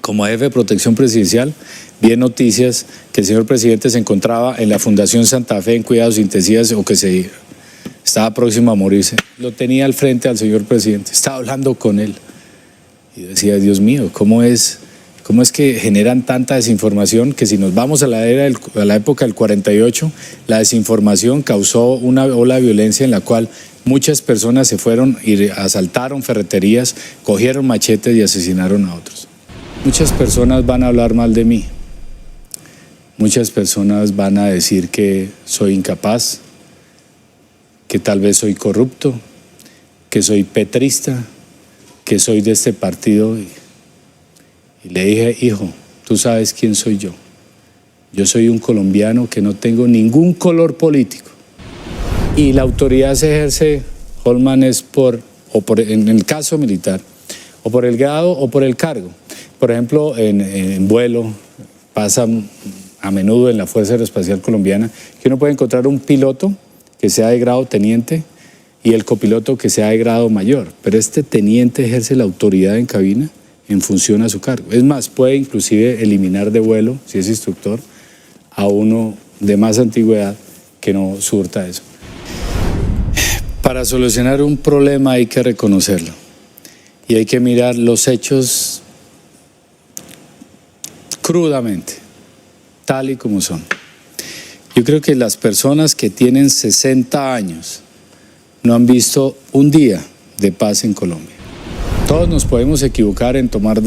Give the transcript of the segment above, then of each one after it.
como jefe de protección presidencial, vi en noticias que el señor presidente se encontraba en la Fundación Santa Fe en cuidados intensivos o que estaba próximo a morirse. Lo tenía al frente al señor presidente, estaba hablando con él. Y decía, Dios mío, ¿cómo es que generan tanta desinformación? Que si nos vamos a la época del 48, la desinformación causó una ola de violencia en la cual muchas personas se fueron y asaltaron ferreterías, cogieron machetes y asesinaron a otros. Muchas personas van a hablar mal de mí. Muchas personas van a decir que soy incapaz, que tal vez soy corrupto, que soy petrista, que soy de este partido. Y le dije, hijo, tú sabes quién soy yo. Yo soy un colombiano que no tengo ningún color político. Y la autoridad se ejerce, Holman, es en el caso militar, o por el grado o por el cargo. Por ejemplo, en vuelo, pasa a menudo en la Fuerza Aeroespacial Colombiana, que uno puede encontrar un piloto que sea de grado teniente y el copiloto que sea de grado mayor, pero este teniente ejerce la autoridad en cabina en función a su cargo. Es más, puede inclusive eliminar de vuelo, si es instructor, a uno de más antigüedad que no surta eso. Para solucionar un problema hay que reconocerlo y hay que mirar los hechos crudamente, tal y como son. Yo creo que las personas que tienen 60 años no han visto un día de paz en Colombia. Todos nos podemos equivocar en tomar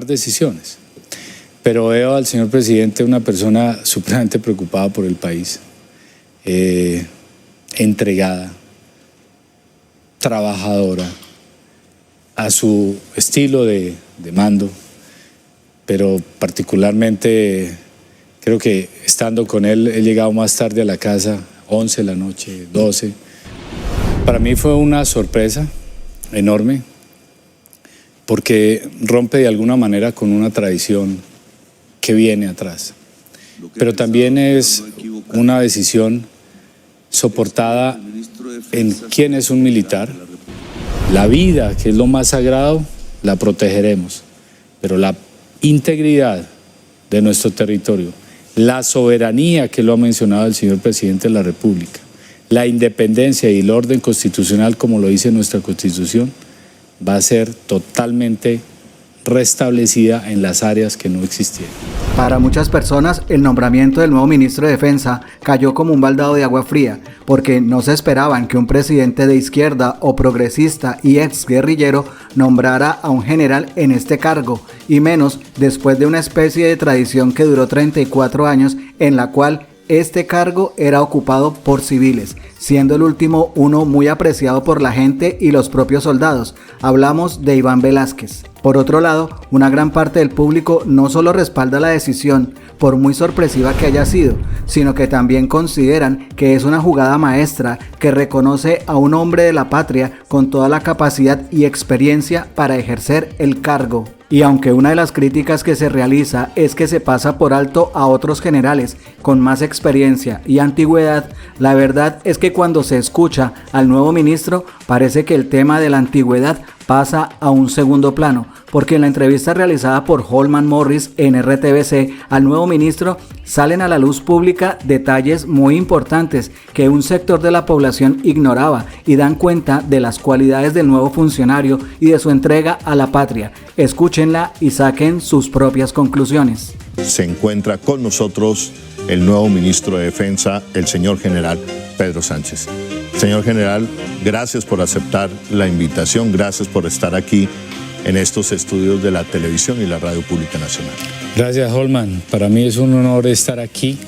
decisiones, pero veo al señor presidente una persona supremamente preocupada por el país, entregada, trabajadora, a su estilo de mando, pero particularmente creo que estando con él he llegado más tarde a la casa, 11 de la noche, 12. Para mí fue una sorpresa enorme porque rompe de alguna manera con una tradición que viene atrás. Pero también es una decisión soportada en quién es un militar. La vida, que es lo más sagrado, la protegeremos, pero la integridad de nuestro territorio, la soberanía, que lo ha mencionado el señor presidente de la República, la independencia y el orden constitucional, como lo dice nuestra Constitución, va a ser totalmente restablecida en las áreas que no existieron. Para muchas personas, el nombramiento del nuevo ministro de Defensa cayó como un baldado de agua fría, porque no se esperaban que un presidente de izquierda o progresista y exguerrillero nombrara a un general en este cargo, y menos después de una especie de tradición que duró 34 años en la cual este cargo era ocupado por civiles, siendo el último uno muy apreciado por la gente y los propios soldados. Hablamos de Iván Velásquez. Por otro lado, una gran parte del público no solo respalda la decisión, por muy sorpresiva que haya sido, sino que también consideran que es una jugada maestra que reconoce a un hombre de la patria con toda la capacidad y experiencia para ejercer el cargo. Y aunque una de las críticas que se realiza es que se pasa por alto a otros generales con más experiencia y antigüedad, la verdad es que cuando se escucha al nuevo ministro parece que el tema de la antigüedad pasa a un segundo plano, porque en la entrevista realizada por Holman Morris en RTBC al nuevo ministro salen a la luz pública detalles muy importantes que un sector de la población ignoraba y dan cuenta de las cualidades del nuevo funcionario y de su entrega a la patria. Escúchenla y saquen sus propias conclusiones. Se encuentra con nosotros el nuevo ministro de Defensa, el señor general Pedro Sánchez. Señor general, gracias por aceptar la invitación, gracias por estar aquí en estos estudios de la televisión y la Radio Pública Nacional. Gracias, Holman. Para mí es un honor estar aquí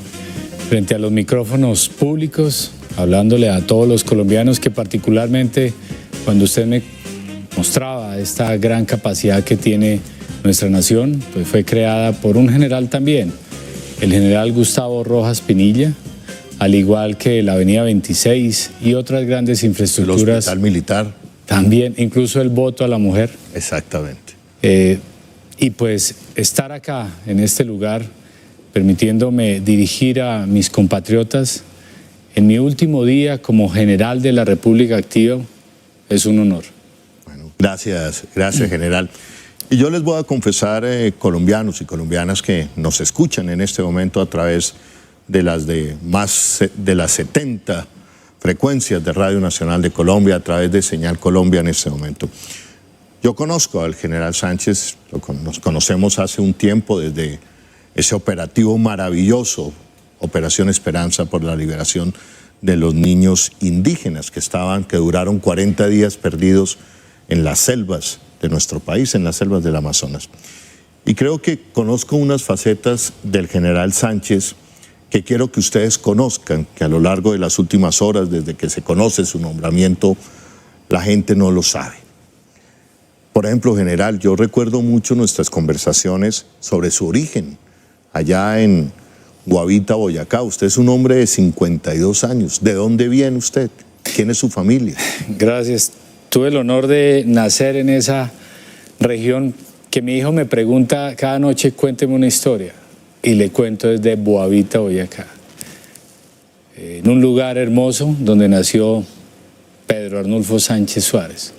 frente a los micrófonos públicos, hablándole a todos los colombianos, que particularmente cuando usted me mostraba esta gran capacidad que tiene nuestra nación, pues fue creada por un general también, el general Gustavo Rojas Pinilla, al igual que la Avenida 26 y otras grandes infraestructuras. El hospital militar. También, incluso el voto a la mujer. Exactamente. Y pues estar acá, en este lugar, permitiéndome dirigir a mis compatriotas en mi último día como general de la República Activa, es un honor. Bueno, gracias general. Y yo les voy a confesar, colombianos y colombianas que nos escuchan en este momento a través de las 70 frecuencias de Radio Nacional de Colombia, a través de Señal Colombia en este momento. Yo conozco al general Sánchez, nos conocemos hace un tiempo desde ese operativo maravilloso, Operación Esperanza, por la liberación de los niños indígenas que duraron 40 días perdidos en las selvas de nuestro país, en las selvas del Amazonas. Y creo que conozco unas facetas del general Sánchez que quiero que ustedes conozcan, que a lo largo de las últimas horas, desde que se conoce su nombramiento, la gente no lo sabe. Por ejemplo, general, yo recuerdo mucho nuestras conversaciones sobre su origen, allá en Guavita, Boyacá. Usted es un hombre de 52 años. ¿De dónde viene usted? ¿Quién es su familia? Gracias. Tuve el honor de nacer en esa región que mi hijo me pregunta cada noche, cuénteme una historia. Y le cuento desde Boavita, Boyacá. En un lugar hermoso donde nació Pedro Arnulfo Sánchez Suárez.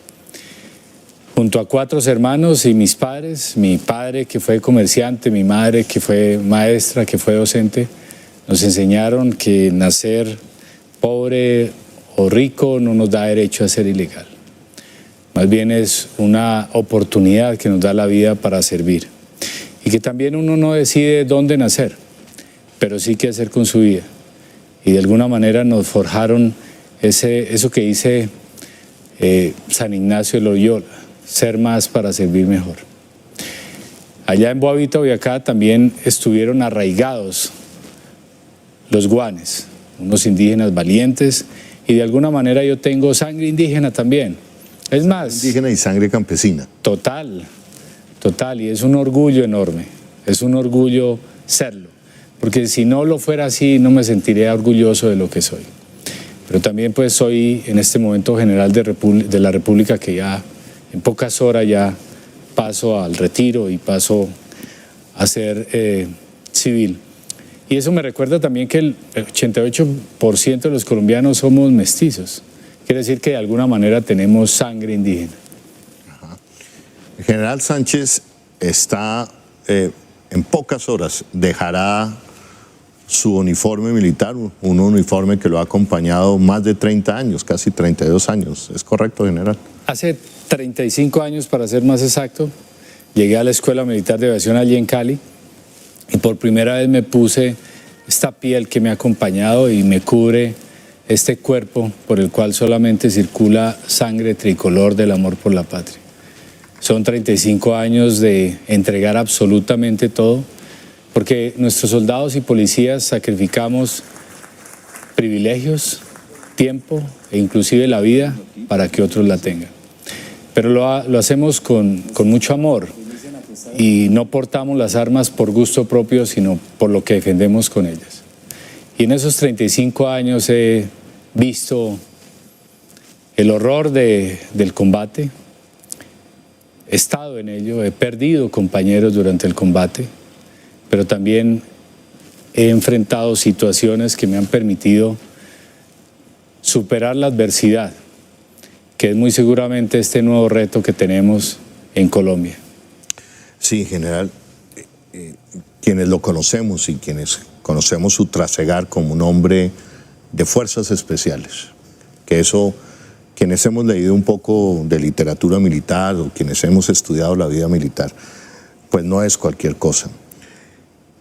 Junto a 4 hermanos y mis padres, mi padre que fue comerciante, mi madre que fue maestra, que fue docente, nos enseñaron que nacer pobre o rico no nos da derecho a ser ilegal. Más bien es una oportunidad que nos da la vida para servir. Y que también uno no decide dónde nacer, pero sí qué hacer con su vida. Y de alguna manera nos forjaron eso que dice San Ignacio de Loyola, ser más para servir mejor. Allá en Boavita, Boyacá, también estuvieron arraigados los guanes, unos indígenas valientes, y de alguna manera yo tengo sangre indígena también. Es más, indígena y sangre campesina. Total, y es un orgullo enorme, es un orgullo serlo, porque si no lo fuera así no me sentiría orgulloso de lo que soy. Pero también pues soy en este momento general de la República, que ya en pocas horas ya paso al retiro y paso a ser civil. Y eso me recuerda también que el 88% de los colombianos somos mestizos. Quiere decir que de alguna manera tenemos sangre indígena. Ajá. El general Sánchez está, en pocas horas, dejará su uniforme militar, un uniforme que lo ha acompañado más de 30 años, casi 32 años. ¿Es correcto, general? Hace 35 años, para ser más exacto, llegué a la Escuela Militar de Aviación allí en Cali y por primera vez me puse esta piel que me ha acompañado y me cubre este cuerpo por el cual solamente circula sangre tricolor del amor por la patria. Son 35 años de entregar absolutamente todo, porque nuestros soldados y policías sacrificamos privilegios, tiempo e inclusive la vida para que otros la tengan. Pero lo hacemos con mucho amor y no portamos las armas por gusto propio, sino por lo que defendemos con ellas. Y en esos 35 años he visto el horror del combate, he estado en ello, he perdido compañeros durante el combate, pero también he enfrentado situaciones que me han permitido superar la adversidad, que es muy seguramente este nuevo reto que tenemos en Colombia. Sí, general, quienes lo conocemos y quienes conocemos su trasegar como un hombre de fuerzas especiales, que eso, quienes hemos leído un poco de literatura militar o quienes hemos estudiado la vida militar, pues no es cualquier cosa.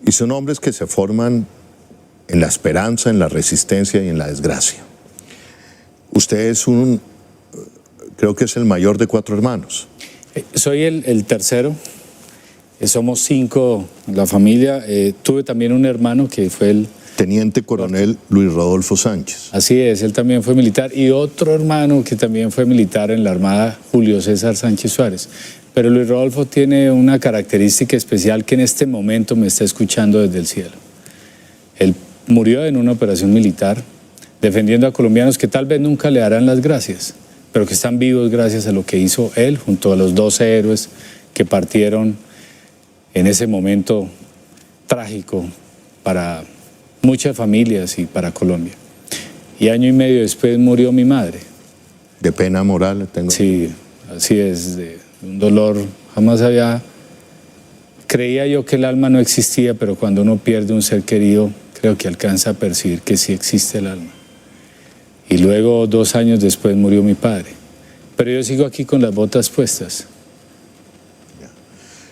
Y son hombres que se forman en la esperanza, en la resistencia y en la desgracia. Usted es creo que es el mayor de 4 hermanos. Soy el tercero. Somos 5 en la familia. Tuve también un hermano que fue el Teniente Coronel Luis Rodolfo Sánchez. Así es, él también fue militar. Y otro hermano que también fue militar en la Armada, Julio César Sánchez Suárez. Pero Luis Rodolfo tiene una característica especial que en este momento me está escuchando desde el cielo. Él murió en una operación militar defendiendo a colombianos que tal vez nunca le darán las gracias, pero que están vivos gracias a lo que hizo él junto a los 12 héroes que partieron en ese momento trágico para muchas familias y para Colombia. Y año y medio después murió mi madre. ¿De pena moral tengo? Sí, así es, de un dolor Creía yo que el alma no existía, pero cuando uno pierde un ser querido, creo que alcanza a percibir que sí existe el alma. Y luego, 2 años después, murió mi padre. Pero yo sigo aquí con las botas puestas.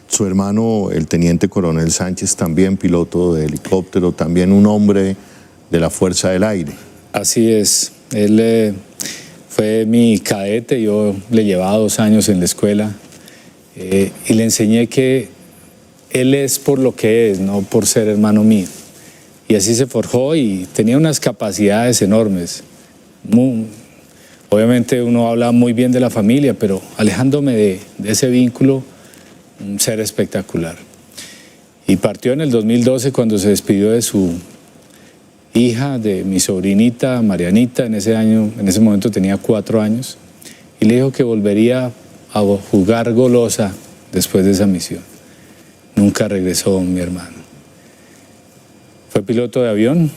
Su hermano, el teniente coronel Sánchez, también piloto de helicóptero, también un hombre de la Fuerza del Aire. Así es. Él fue mi cadete, yo le llevaba 2 años en la escuela y le enseñé que él es por lo que es, no por ser hermano mío. Y así se forjó y tenía unas capacidades enormes. Obviamente uno habla muy bien de la familia, pero alejándome de ese vínculo, un ser espectacular. Y partió en el 2012 cuando se despidió de su hija, de mi sobrinita Marianita. En ese momento tenía 4 años, y le dijo que volvería a jugar golosa después de esa misión. Nunca regresó mi hermano. Fue piloto de avión,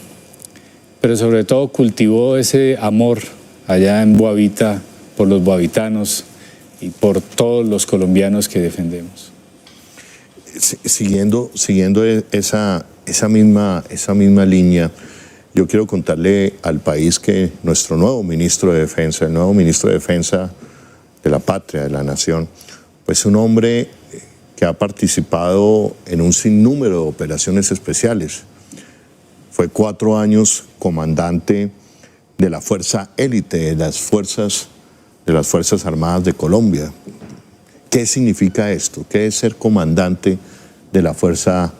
pero sobre todo cultivó ese amor allá en Boavita por los boavitanos y por todos los colombianos que defendemos. Siguiendo esa misma línea, yo quiero contarle al país que nuestro nuevo ministro de Defensa, el nuevo ministro de Defensa de la patria, de la nación, pues un hombre que ha participado en un sinnúmero de operaciones especiales. Fue 4 años comandante de la Fuerza Élite, de las Fuerzas Armadas de Colombia. ¿Qué significa esto? ¿Qué es ser comandante de la Fuerza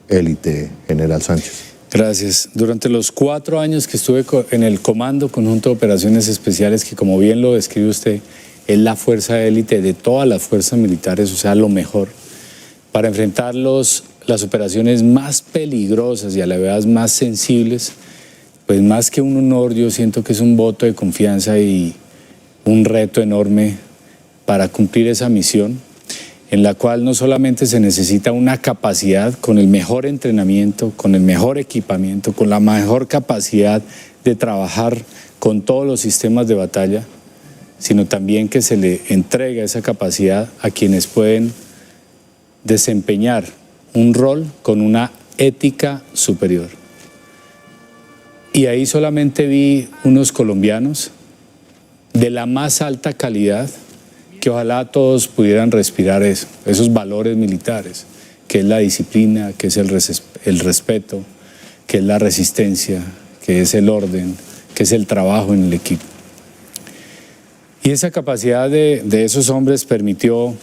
Élite, General Sánchez? Gracias. Durante los 4 años que estuve en el Comando Conjunto de Operaciones Especiales, que como bien lo describe usted, es la fuerza élite de todas las fuerzas militares, o sea, lo mejor, para enfrentar las operaciones más peligrosas y a la vez más sensibles, pues más que un honor, yo siento que es un voto de confianza y un reto enorme para cumplir esa misión, en la cual no solamente se necesita una capacidad con el mejor entrenamiento, con el mejor equipamiento, con la mejor capacidad de trabajar con todos los sistemas de batalla, sino también que se le entrega esa capacidad a quienes pueden desempeñar un rol con una ética superior. Y ahí solamente vi unos colombianos de la más alta calidad, que ojalá todos pudieran respirar esos valores militares, que es la disciplina, que es el respeto, que es la resistencia, que es el orden, que es el trabajo en el equipo. Y esa capacidad de esos hombres permitió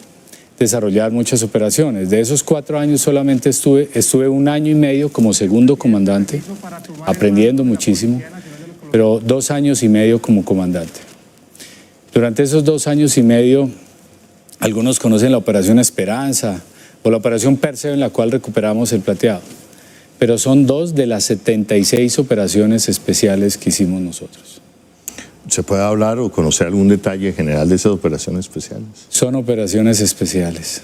desarrollar muchas operaciones. De esos 4 años solamente estuve 1 año y medio como segundo comandante, aprendiendo muchísimo, pero 2 años y medio como comandante. Durante esos 2 años y medio, algunos conocen la Operación Esperanza o la Operación Perseo, en la cual recuperamos el plateado, pero son 2 de las 76 operaciones especiales que hicimos nosotros. ¿Se puede hablar o conocer algún detalle general de esas operaciones especiales? Son operaciones especiales.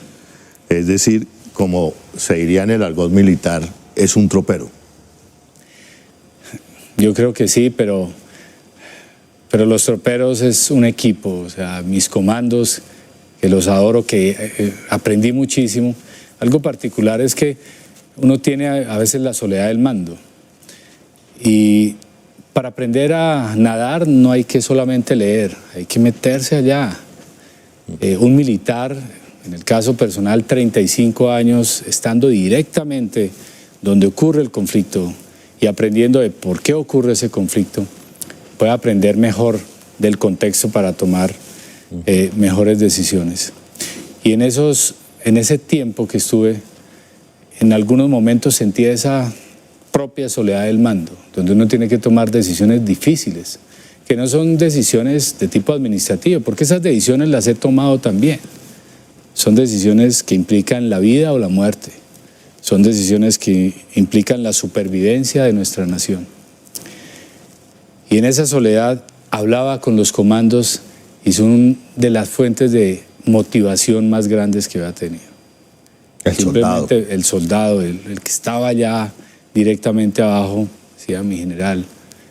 Es decir, como se diría en el argot militar, es un tropero. Yo creo que sí, pero los troperos es un equipo, o sea, mis comandos, que los adoro, que aprendí muchísimo. Algo particular es que uno tiene a veces la soledad del mando, y para aprender a nadar no hay que solamente leer, hay que meterse allá. Un militar, en el caso personal, 35 años, estando directamente donde ocurre el conflicto y aprendiendo de por qué ocurre ese conflicto, puede aprender mejor del contexto para tomar mejores decisiones. Y en ese tiempo que estuve, en algunos momentos sentí esa propia soledad del mando, donde uno tiene que tomar decisiones difíciles, que no son decisiones de tipo administrativo, porque esas decisiones las he tomado también. Son decisiones que implican la vida o la muerte, son decisiones que implican la supervivencia de nuestra nación. Y en esa soledad hablaba con los comandos y son de las fuentes de motivación más grandes que había tenido. El soldado, el que estaba allá directamente abajo, decía mi general,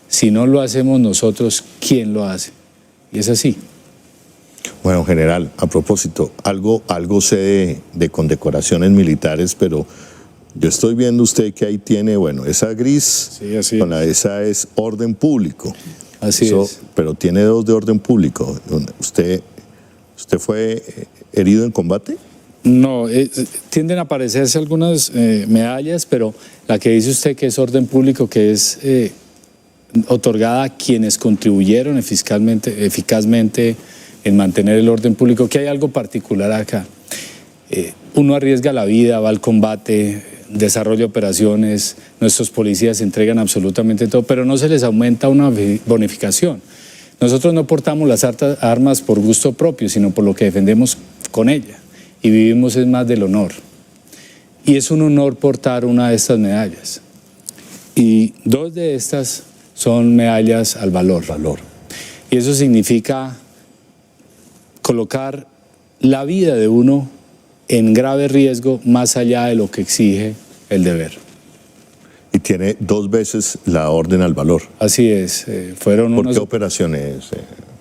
si no lo hacemos nosotros, ¿quién lo hace? Y es así. Bueno, general, a propósito, algo sé de condecoraciones militares, pero yo estoy viendo usted que ahí tiene, bueno, esa gris, Sí, así con es. esa es orden público. Así es. Pero tiene dos de orden público. ¿Usted fue herido en combate? No, tienden a aparecerse algunas medallas, pero la que dice usted que es orden público, que es otorgada a quienes contribuyeron eficazmente en mantener el orden público, que hay algo particular acá. Uno arriesga la vida, va al combate, desarrolla operaciones, nuestros policías entregan absolutamente todo, pero no se les aumenta una bonificación. Nosotros no portamos las armas por gusto propio, sino por lo que defendemos con ella. Y vivimos es más del honor. Y es un honor portar una de estas medallas. Y dos de estas son medallas al valor. Y eso significa colocar la vida de uno en grave riesgo más allá de lo que exige el deber. Y tiene 2 veces la orden al valor. Así es. Fueron ¿Por qué operaciones?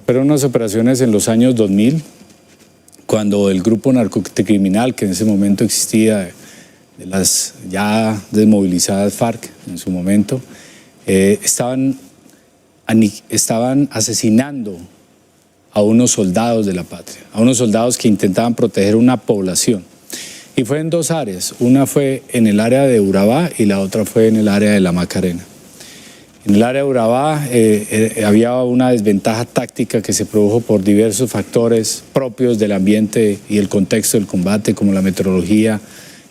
Fueron unas operaciones en los años 2000, cuando el grupo narcocriminal que en ese momento existía, de las ya desmovilizadas FARC en su momento, estaban asesinando a unos soldados de la patria, a unos soldados que intentaban proteger una población. Y fue en 2 áreas, una fue en el área de Urabá y la otra fue en el área de la Macarena. En el área de Urabá había una desventaja táctica que se produjo por diversos factores propios del ambiente y el contexto del combate, como la meteorología,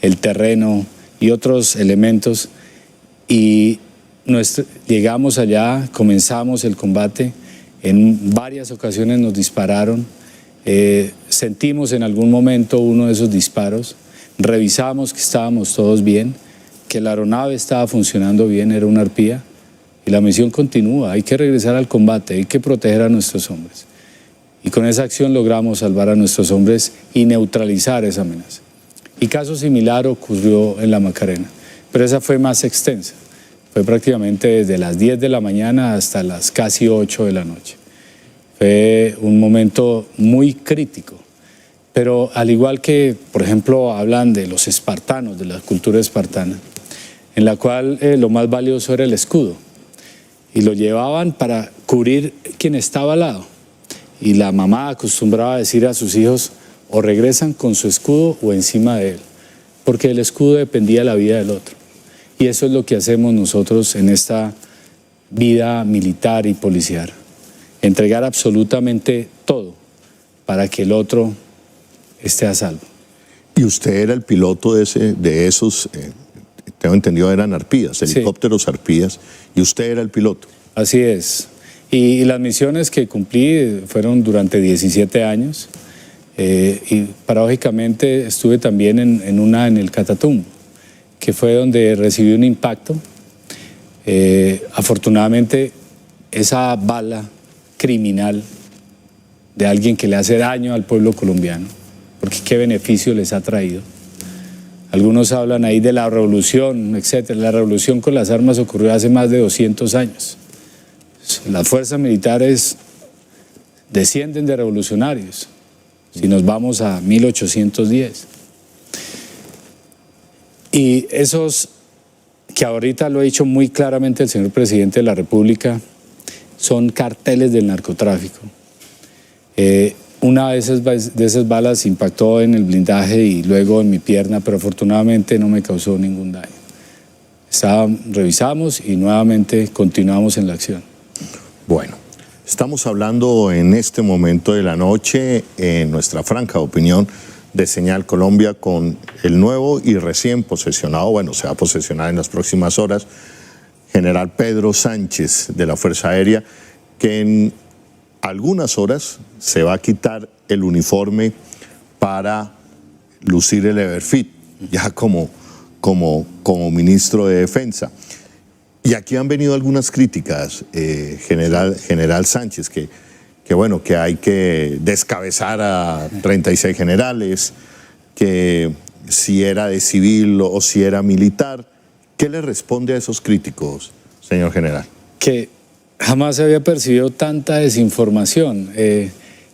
el terreno y otros elementos. Y llegamos allá, comenzamos el combate, en varias ocasiones nos dispararon, sentimos en algún momento uno de esos disparos, revisamos que estábamos todos bien, que la aeronave estaba funcionando bien, era una arpía, y la misión continúa, hay que regresar al combate, hay que proteger a nuestros hombres. Y con esa acción logramos salvar a nuestros hombres y neutralizar esa amenaza. Y caso similar ocurrió en la Macarena, pero esa fue más extensa. Fue prácticamente desde las 10 de la mañana hasta las casi 8 de la noche. Fue un momento muy crítico, pero al igual que, por ejemplo, hablan de los espartanos, de la cultura espartana, en la cual lo más valioso era el escudo, y lo llevaban para cubrir quien estaba al lado. Y la mamá acostumbraba a decir a sus hijos, o regresan con su escudo o encima de él, porque el escudo dependía de la vida del otro. Y eso es lo que hacemos nosotros en esta vida militar y policial. Entregar absolutamente todo para que el otro esté a salvo. ¿Y usted era el piloto de esos, tengo entendido, eran arpías, helicópteros arpías, y usted era el piloto? Así es. Y las misiones que cumplí fueron durante 17 años. Y paradójicamente estuve también en una en el Catatumbo, que fue donde recibí un impacto. Afortunadamente, esa bala criminal de alguien que le hace daño al pueblo colombiano, porque qué beneficio les ha traído. Algunos hablan ahí de la revolución, etc. La revolución con las armas ocurrió hace más de 200 años. Las fuerzas militares descienden de revolucionarios, si nos vamos a 1810. Y esos que ahorita lo ha dicho muy claramente el señor presidente de la República, son carteles del narcotráfico. Una de esas balas impactó en el blindaje y luego en mi pierna, pero afortunadamente no me causó ningún daño. Revisamos y nuevamente continuamos en la acción. Bueno, estamos hablando en este momento de la noche, en nuestra franca opinión, de Señal Colombia con el nuevo y recién posesionado, bueno, se va a posesionar en las próximas horas, general Pedro Sánchez de la Fuerza Aérea, que en algunas horas se va a quitar el uniforme para lucir el Everfit, ya como ministro de Defensa. Y aquí han venido algunas críticas, general Sánchez, que bueno, que hay que descabezar a 36 generales, que si era de civil o si era militar. ¿Qué le responde a esos críticos, señor general? Que jamás se había percibido tanta desinformación.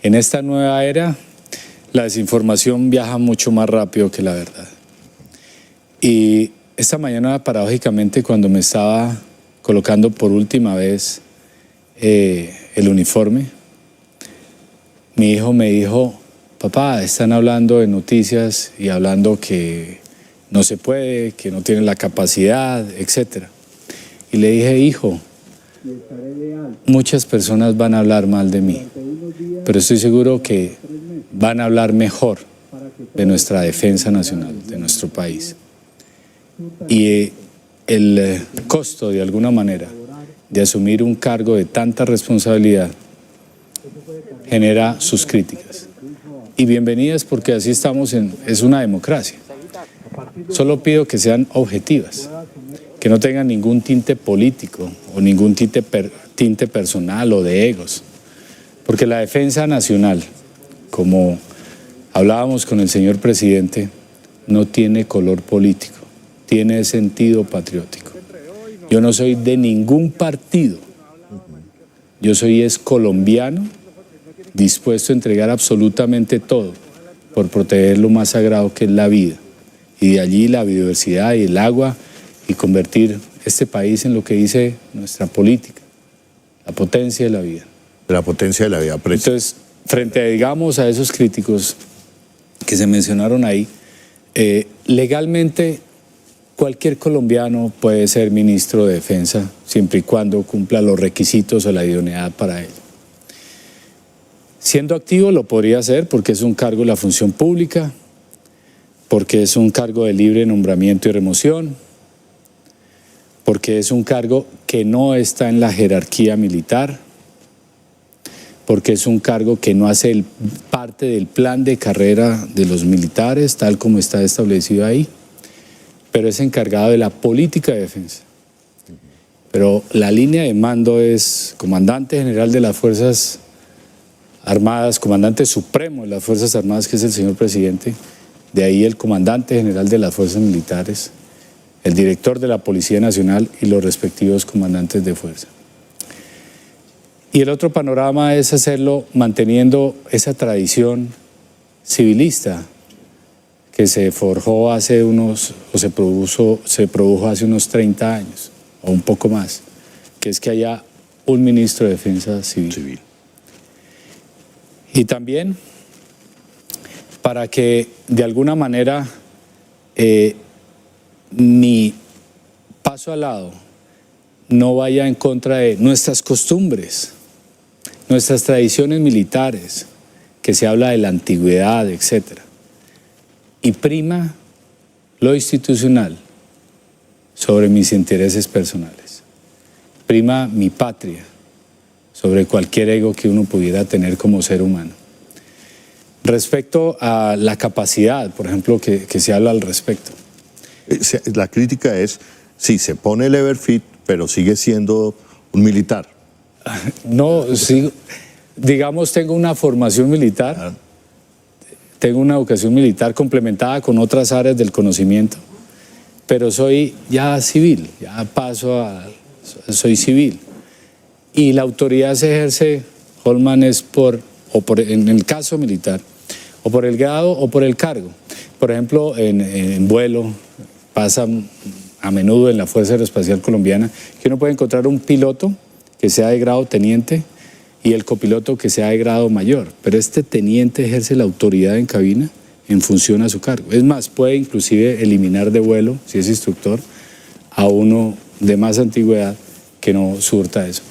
En esta nueva era, la desinformación viaja mucho más rápido que la verdad. Y esta mañana, paradójicamente, cuando me estaba colocando por última vez el uniforme, mi hijo me dijo: papá, están hablando de noticias y hablando que no se puede, que no tienen la capacidad, etc. Y le dije: hijo, muchas personas van a hablar mal de mí, pero estoy seguro que van a hablar mejor de nuestra defensa nacional, de nuestro país. Y el costo, de alguna manera, de asumir un cargo de tanta responsabilidad genera sus críticas. Y bienvenidas, porque así estamos es una democracia. Solo pido que sean objetivas, que no tengan ningún tinte político o ningún tinte personal o de egos. Porque la defensa nacional, como hablábamos con el señor presidente, no tiene color político, tiene sentido patriótico. Yo no soy de ningún partido, yo soy colombiano, dispuesto a entregar absolutamente todo por proteger lo más sagrado, que es la vida, y de allí la biodiversidad y el agua, y convertir este país en lo que dice nuestra política, la potencia de la vida. La potencia de la vida. Entonces, frente a, digamos, a esos críticos que se mencionaron ahí, legalmente cualquier colombiano puede ser ministro de Defensa siempre y cuando cumpla los requisitos o la idoneidad para ello. Siendo activo lo podría hacer porque es un cargo de la función pública, porque es un cargo de libre nombramiento y remoción, porque es un cargo que no está en la jerarquía militar, porque es un cargo que no hace parte del plan de carrera de los militares, tal como está establecido ahí, pero es encargado de la política de defensa. Pero la línea de mando es comandante general de las Fuerzas Armadas, comandante supremo de las Fuerzas Armadas, que es el señor presidente, de ahí el comandante general de las Fuerzas Militares, el director de la Policía Nacional y los respectivos comandantes de fuerza. Y el otro panorama es hacerlo manteniendo esa tradición civilista que se forjó hace se produjo hace unos 30 años, o un poco más, que es que haya un ministro de Defensa civil. Y también para que de alguna manera mi paso al lado no vaya en contra de nuestras costumbres, nuestras tradiciones militares, que se habla de la antigüedad, etc. Y prima lo institucional sobre mis intereses personales. Prima mi patria sobre cualquier ego que uno pudiera tener como ser humano. Respecto a la capacidad, por ejemplo, que se habla al respecto. La crítica es, sí, se pone el Everfit, pero sigue siendo un militar. No, sí, digamos, tengo una formación militar, tengo una educación militar complementada con otras áreas del conocimiento, pero soy ya civil, ya soy civil. Y la autoridad se ejerce, Holman, es en el caso militar, o por el grado o por el cargo. Por ejemplo, en vuelo, pasa a menudo en la Fuerza Aeroespacial Colombiana, que uno puede encontrar un piloto que sea de grado teniente y el copiloto que sea de grado mayor, pero este teniente ejerce la autoridad en cabina en función a su cargo. Es más, puede inclusive eliminar de vuelo, si es instructor, a uno de más antigüedad que no surta eso.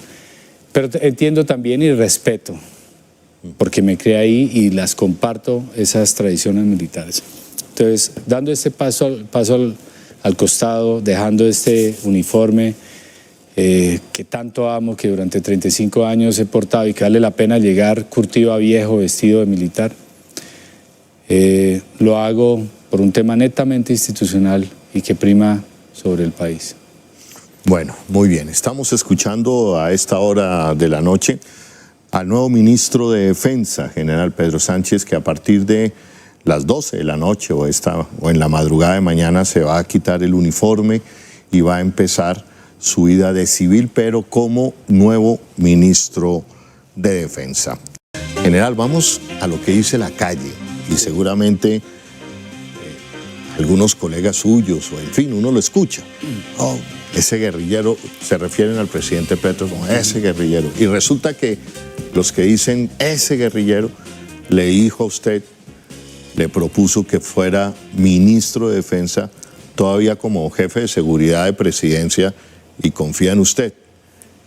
Pero entiendo también y respeto, porque me crié ahí y las comparto, esas tradiciones militares. Entonces, dando este paso al costado, dejando este uniforme que tanto amo, que durante 35 años he portado y que vale la pena llegar curtido a viejo, vestido de militar, lo hago por un tema netamente institucional y que prima sobre el país. Bueno, muy bien. Estamos escuchando a esta hora de la noche al nuevo ministro de Defensa, general Pedro Sánchez, que a partir de las 12 de la noche o en la madrugada de mañana se va a quitar el uniforme y va a empezar su vida de civil, pero como nuevo ministro de Defensa. General, vamos a lo que dice la calle y seguramente algunos colegas suyos o en fin, uno lo escucha. Oh, ese guerrillero, se refieren al presidente Petro como ese guerrillero. Y resulta que los que dicen ese guerrillero le dijo a usted, le propuso que fuera ministro de Defensa, todavía como jefe de seguridad de presidencia y confía en usted.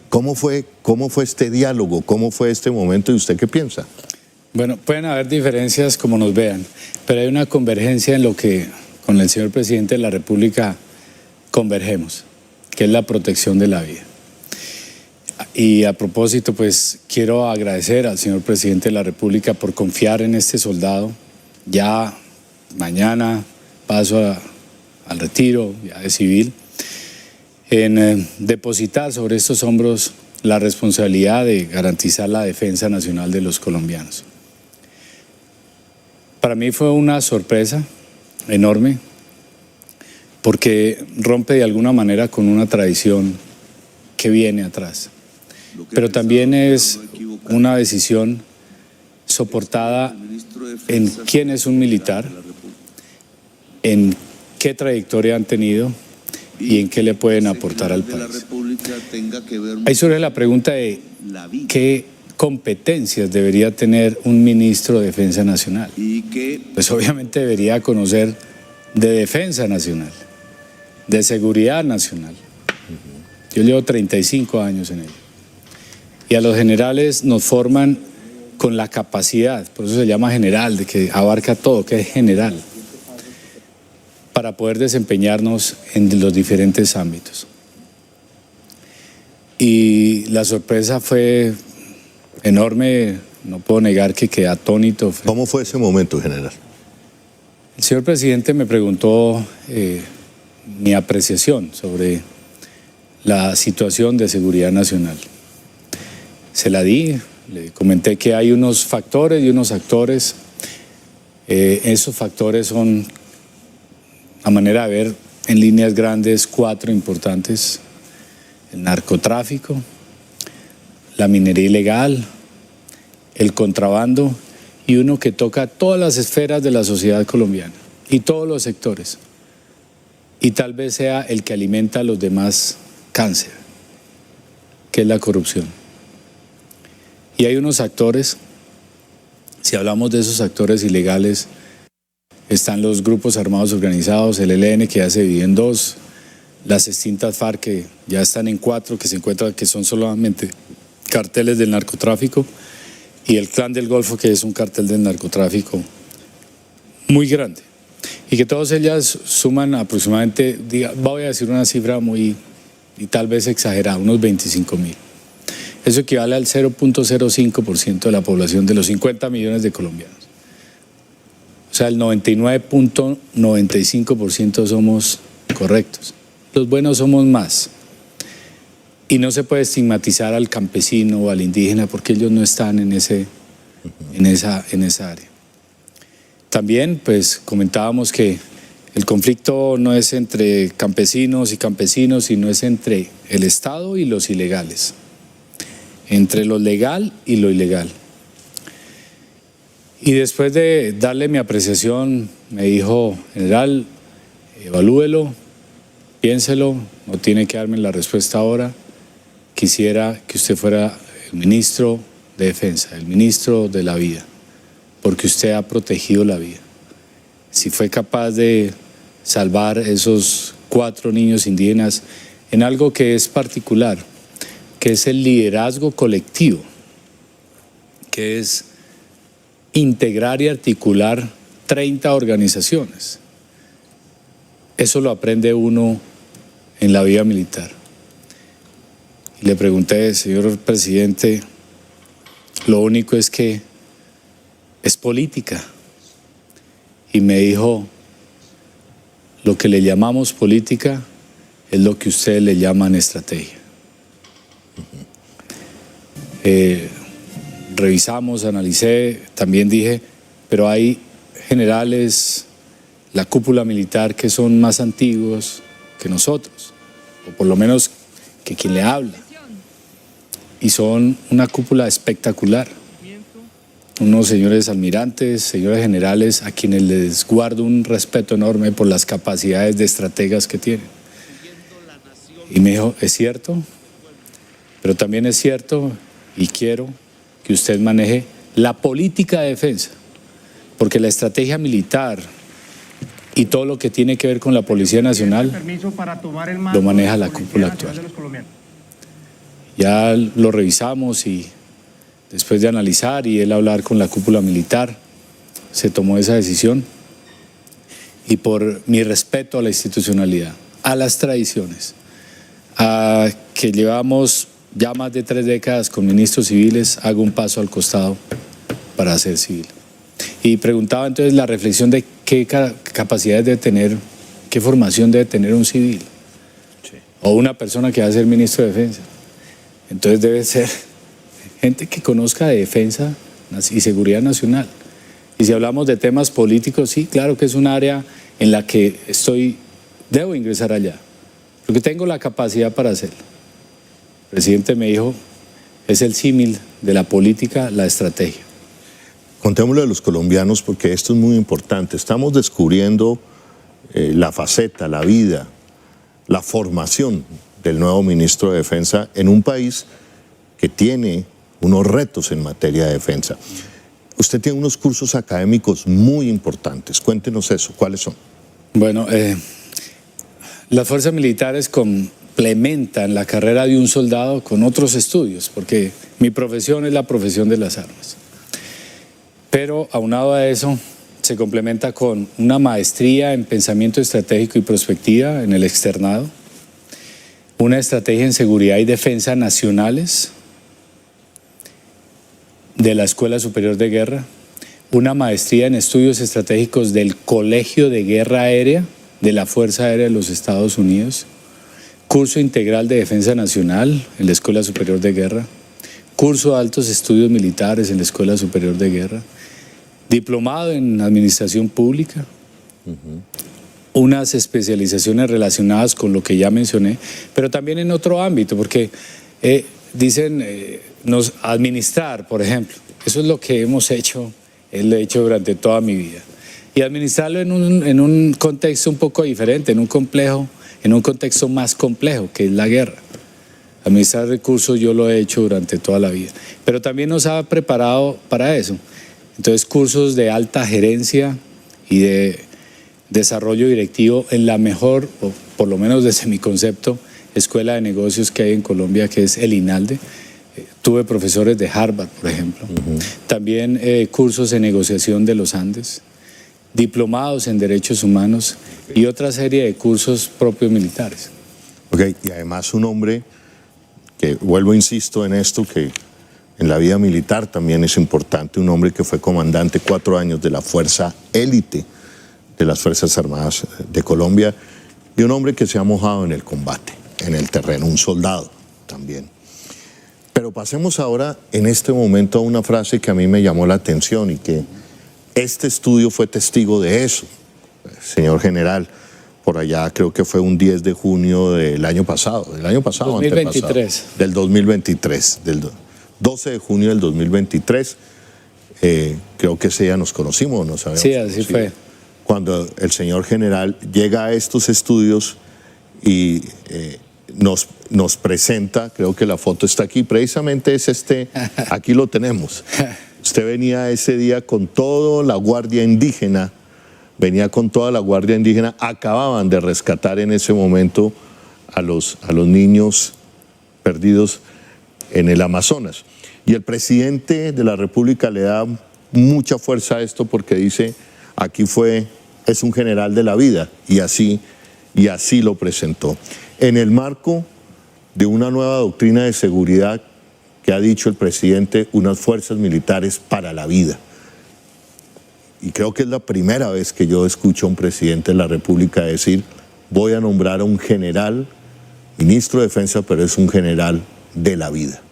¿Cómo fue este diálogo? ¿Cómo fue este momento? ¿Y usted qué piensa? Bueno, pueden haber diferencias como nos vean, pero hay una convergencia en lo que con el señor presidente de la República convergemos, que es la protección de la vida. Y a propósito, pues quiero agradecer al señor presidente de la República por confiar en este soldado. Ya mañana paso al retiro ya de civil, en depositar sobre estos hombros la responsabilidad de garantizar la defensa nacional de los colombianos. Para mí fue una sorpresa enorme porque rompe de alguna manera con una tradición que viene atrás, pero también es una decisión soportada en quién es un militar, en qué trayectoria han tenido y en qué le pueden aportar al país. Ahí surge la pregunta de qué competencias debería tener un ministro de Defensa Nacional. Pues obviamente debería conocer de Defensa Nacional, de Seguridad Nacional. Yo llevo 35 años en ello. Y a los generales nos forman con la capacidad, por eso se llama general, de que abarca todo, que es general, para poder desempeñarnos en los diferentes ámbitos. Y la sorpresa fue enorme, no puedo negar que quedé atónito. ¿Cómo fue ese momento, general? El señor presidente me preguntó mi apreciación sobre la situación de seguridad nacional. Se la di, le comenté que hay unos factores y unos actores. Esos factores son, a manera de ver, en líneas grandes, 4 importantes: el narcotráfico, la minería ilegal, el contrabando y uno que toca todas las esferas de la sociedad colombiana y todos los sectores, y tal vez sea el que alimenta a los demás cáncer, que es la corrupción. Y hay unos actores, si hablamos de esos actores ilegales, están los grupos armados organizados, el ELN, que ya se divide en 2, las extintas FARC, que ya están en 4, que se encuentran, que son solamente carteles del narcotráfico, y el Clan del Golfo, que es un cartel del narcotráfico muy grande, y que todas ellas suman aproximadamente, voy a decir una cifra muy, y tal vez exagerada, unos 25.000. Eso equivale al 0.05% de la población de los 50 millones de colombianos. O sea, el 99.95% somos correctos. Los buenos somos más. Y no se puede estigmatizar al campesino o al indígena porque ellos no están en esa área. También, pues, comentábamos que el conflicto no es entre campesinos y campesinos, sino es entre el Estado y los ilegales, entre lo legal y lo ilegal. Y después de darle mi apreciación, me dijo: general, evalúelo, piénselo, no tiene que darme la respuesta ahora. Quisiera que usted fuera el ministro de Defensa, el ministro de la vida, porque usted ha protegido la vida. Si fue capaz de salvar esos 4 niños indígenas en algo que es particular, que es el liderazgo colectivo, que es integrar y articular 30 organizaciones. Eso lo aprende uno en la vida militar. Y le pregunté: señor presidente, lo único es que es política. Y me dijo: lo que le llamamos política es lo que ustedes le llaman estrategia. Revisamos, analicé, también dije, pero hay generales, la cúpula militar, que son más antiguos que nosotros, o por lo menos que quien le habla, y son una cúpula espectacular, unos señores almirantes, señores generales, a quienes les guardo un respeto enorme por las capacidades de estrategas que tienen. Y me dijo, es cierto, pero también es cierto y quiero que usted maneje la política de defensa, porque la estrategia militar y todo lo que tiene que ver con la Policía Nacional lo maneja la cúpula actual. Ya lo revisamos y después de analizar y él hablar con la cúpula militar, se tomó esa decisión. Y por mi respeto a la institucionalidad, a las tradiciones, a que llevamos ya más de 3 décadas con ministros civiles, hago un paso al costado para ser civil. Y preguntaba entonces la reflexión de qué capacidades debe tener, qué formación debe tener un civil, sí, o una persona que va a ser ministro de Defensa. Entonces debe ser gente que conozca de defensa y seguridad nacional. Y si hablamos de temas políticos, sí, claro que es un área en la que debo ingresar allá, porque tengo la capacidad para hacerlo. El presidente me dijo, es el símil de la política, la estrategia. Contémoslo de los colombianos porque esto es muy importante. Estamos descubriendo la faceta, la vida, la formación del nuevo ministro de Defensa en un país que tiene unos retos en materia de defensa. Usted tiene unos cursos académicos muy importantes. Cuéntenos eso, ¿cuáles son? Bueno, las fuerzas militares complementan la carrera de un soldado con otros estudios, porque mi profesión es la profesión de las armas. Pero aunado a eso, se complementa con una maestría en pensamiento estratégico y prospectiva en el externado, una estrategia en seguridad y defensa nacionales de la Escuela Superior de Guerra, una maestría en estudios estratégicos del Colegio de Guerra Aérea de la Fuerza Aérea de los Estados Unidos, curso integral de defensa nacional en la Escuela Superior de Guerra, curso de altos estudios militares en la Escuela Superior de Guerra, diplomado en administración pública, unas especializaciones relacionadas con lo que ya mencioné, pero también en otro ámbito, porque dicen administrar, por ejemplo, eso es lo que hemos hecho, lo he hecho durante toda mi vida. Y administrarlo en un contexto un poco diferente, en un contexto más complejo, que es la guerra. Administrar recursos yo lo he hecho durante toda la vida, pero también nos ha preparado para eso. Entonces, cursos de alta gerencia y de desarrollo directivo en la mejor, o por lo menos desde mi concepto, escuela de negocios que hay en Colombia, que es el INALDE. Tuve profesores de Harvard, por ejemplo. También cursos en negociación de los Andes, diplomados en derechos humanos y otra serie de cursos propios militares. Ok, y además un hombre que, vuelvo, insisto en esto, que en la vida militar también es importante, un hombre que fue comandante 4 años de la fuerza élite de las Fuerzas Armadas de Colombia y un hombre que se ha mojado en el combate, en el terreno, un soldado también. Pero pasemos ahora en este momento a una frase que a mí me llamó la atención y que este estudio fue testigo de eso, señor general. Por allá creo que fue un 10 de junio del año pasado, 2023. Del 2023, del 12 de junio del 2023. Creo que ese día nos conocimos, ¿no sabemos? Sí, así fue. Cuando el señor general llega a estos estudios y nos presenta, creo que la foto está aquí, precisamente es aquí lo tenemos. Usted venía ese día con toda la Guardia Indígena, acababan de rescatar en ese momento a los niños perdidos en el Amazonas. Y el presidente de la República le da mucha fuerza a esto porque dice, es un general de la vida, y así lo presentó. En el marco de una nueva doctrina de seguridad que ha dicho el presidente, unas fuerzas militares para la vida. Y creo que es la primera vez que yo escucho a un presidente de la República decir, voy a nombrar a un general, ministro de Defensa, pero es un general de la vida.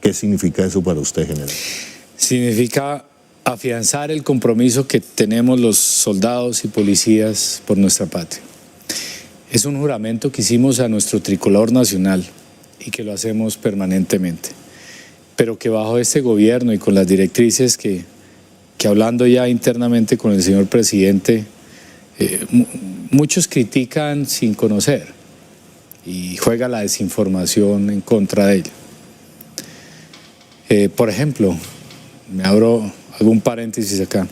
¿Qué significa eso para usted, general? Significa afianzar el compromiso que tenemos los soldados y policías por nuestra patria. Es un juramento que hicimos a nuestro tricolor nacional y que lo hacemos permanentemente. pero que bajo este gobierno y con las directrices que hablando ya internamente con el señor presidente, muchos critican sin conocer y juega la desinformación en contra de ello. Por ejemplo, hago un paréntesis acá.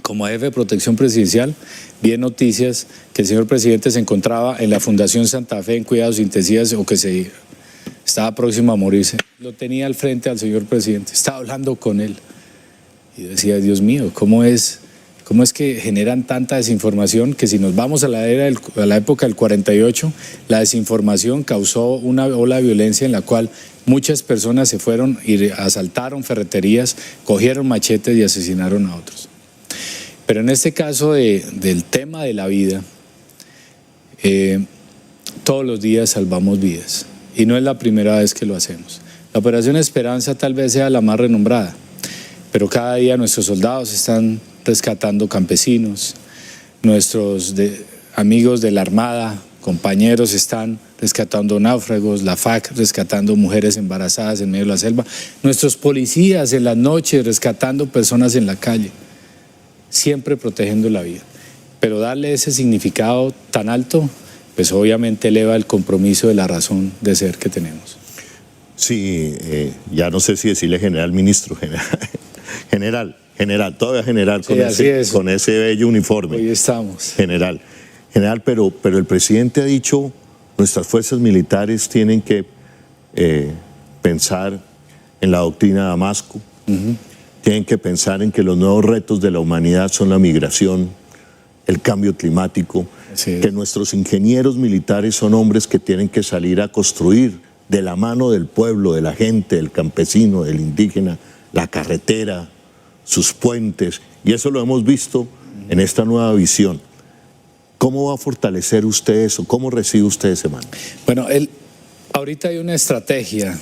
Como jefe de protección presidencial, vi en noticias que el señor presidente se encontraba en la Fundación Santa Fe en cuidados intensivos o que estaba próximo a morirse. Lo tenía al frente al señor presidente, estaba hablando con él. Y decía, Dios mío, ¿cómo es que generan tanta desinformación? Que si nos vamos a la época del 48, la desinformación causó una ola de violencia en la cual muchas personas se fueron y asaltaron ferreterías, cogieron machetes y asesinaron a otros. Pero en este caso del tema de la vida, todos los días salvamos vidas y no es la primera vez que lo hacemos. La Operación Esperanza tal vez sea la más renombrada, pero cada día nuestros soldados están rescatando campesinos, nuestros amigos de la Armada, compañeros están rescatando náufragos, la FAC rescatando mujeres embarazadas en medio de la selva, nuestros policías en las noches rescatando personas en la calle, siempre protegiendo la vida. Pero darle ese significado tan alto, pues obviamente eleva el compromiso de la razón de ser que tenemos. Sí, ya no sé si decirle general, ministro, general, todavía general, con ese bello uniforme. Hoy estamos. General, pero el presidente ha dicho, nuestras fuerzas militares tienen que pensar en la doctrina de Damasco, tienen que pensar en que los nuevos retos de la humanidad son la migración, el cambio climático, que nuestros ingenieros militares son hombres que tienen que salir a construir de la mano del pueblo, de la gente, del campesino, del indígena, la carretera, sus puentes, y eso lo hemos visto en esta nueva visión. ¿Cómo va a fortalecer usted eso? ¿Cómo recibe usted ese mando? Bueno, ahorita hay una estrategia.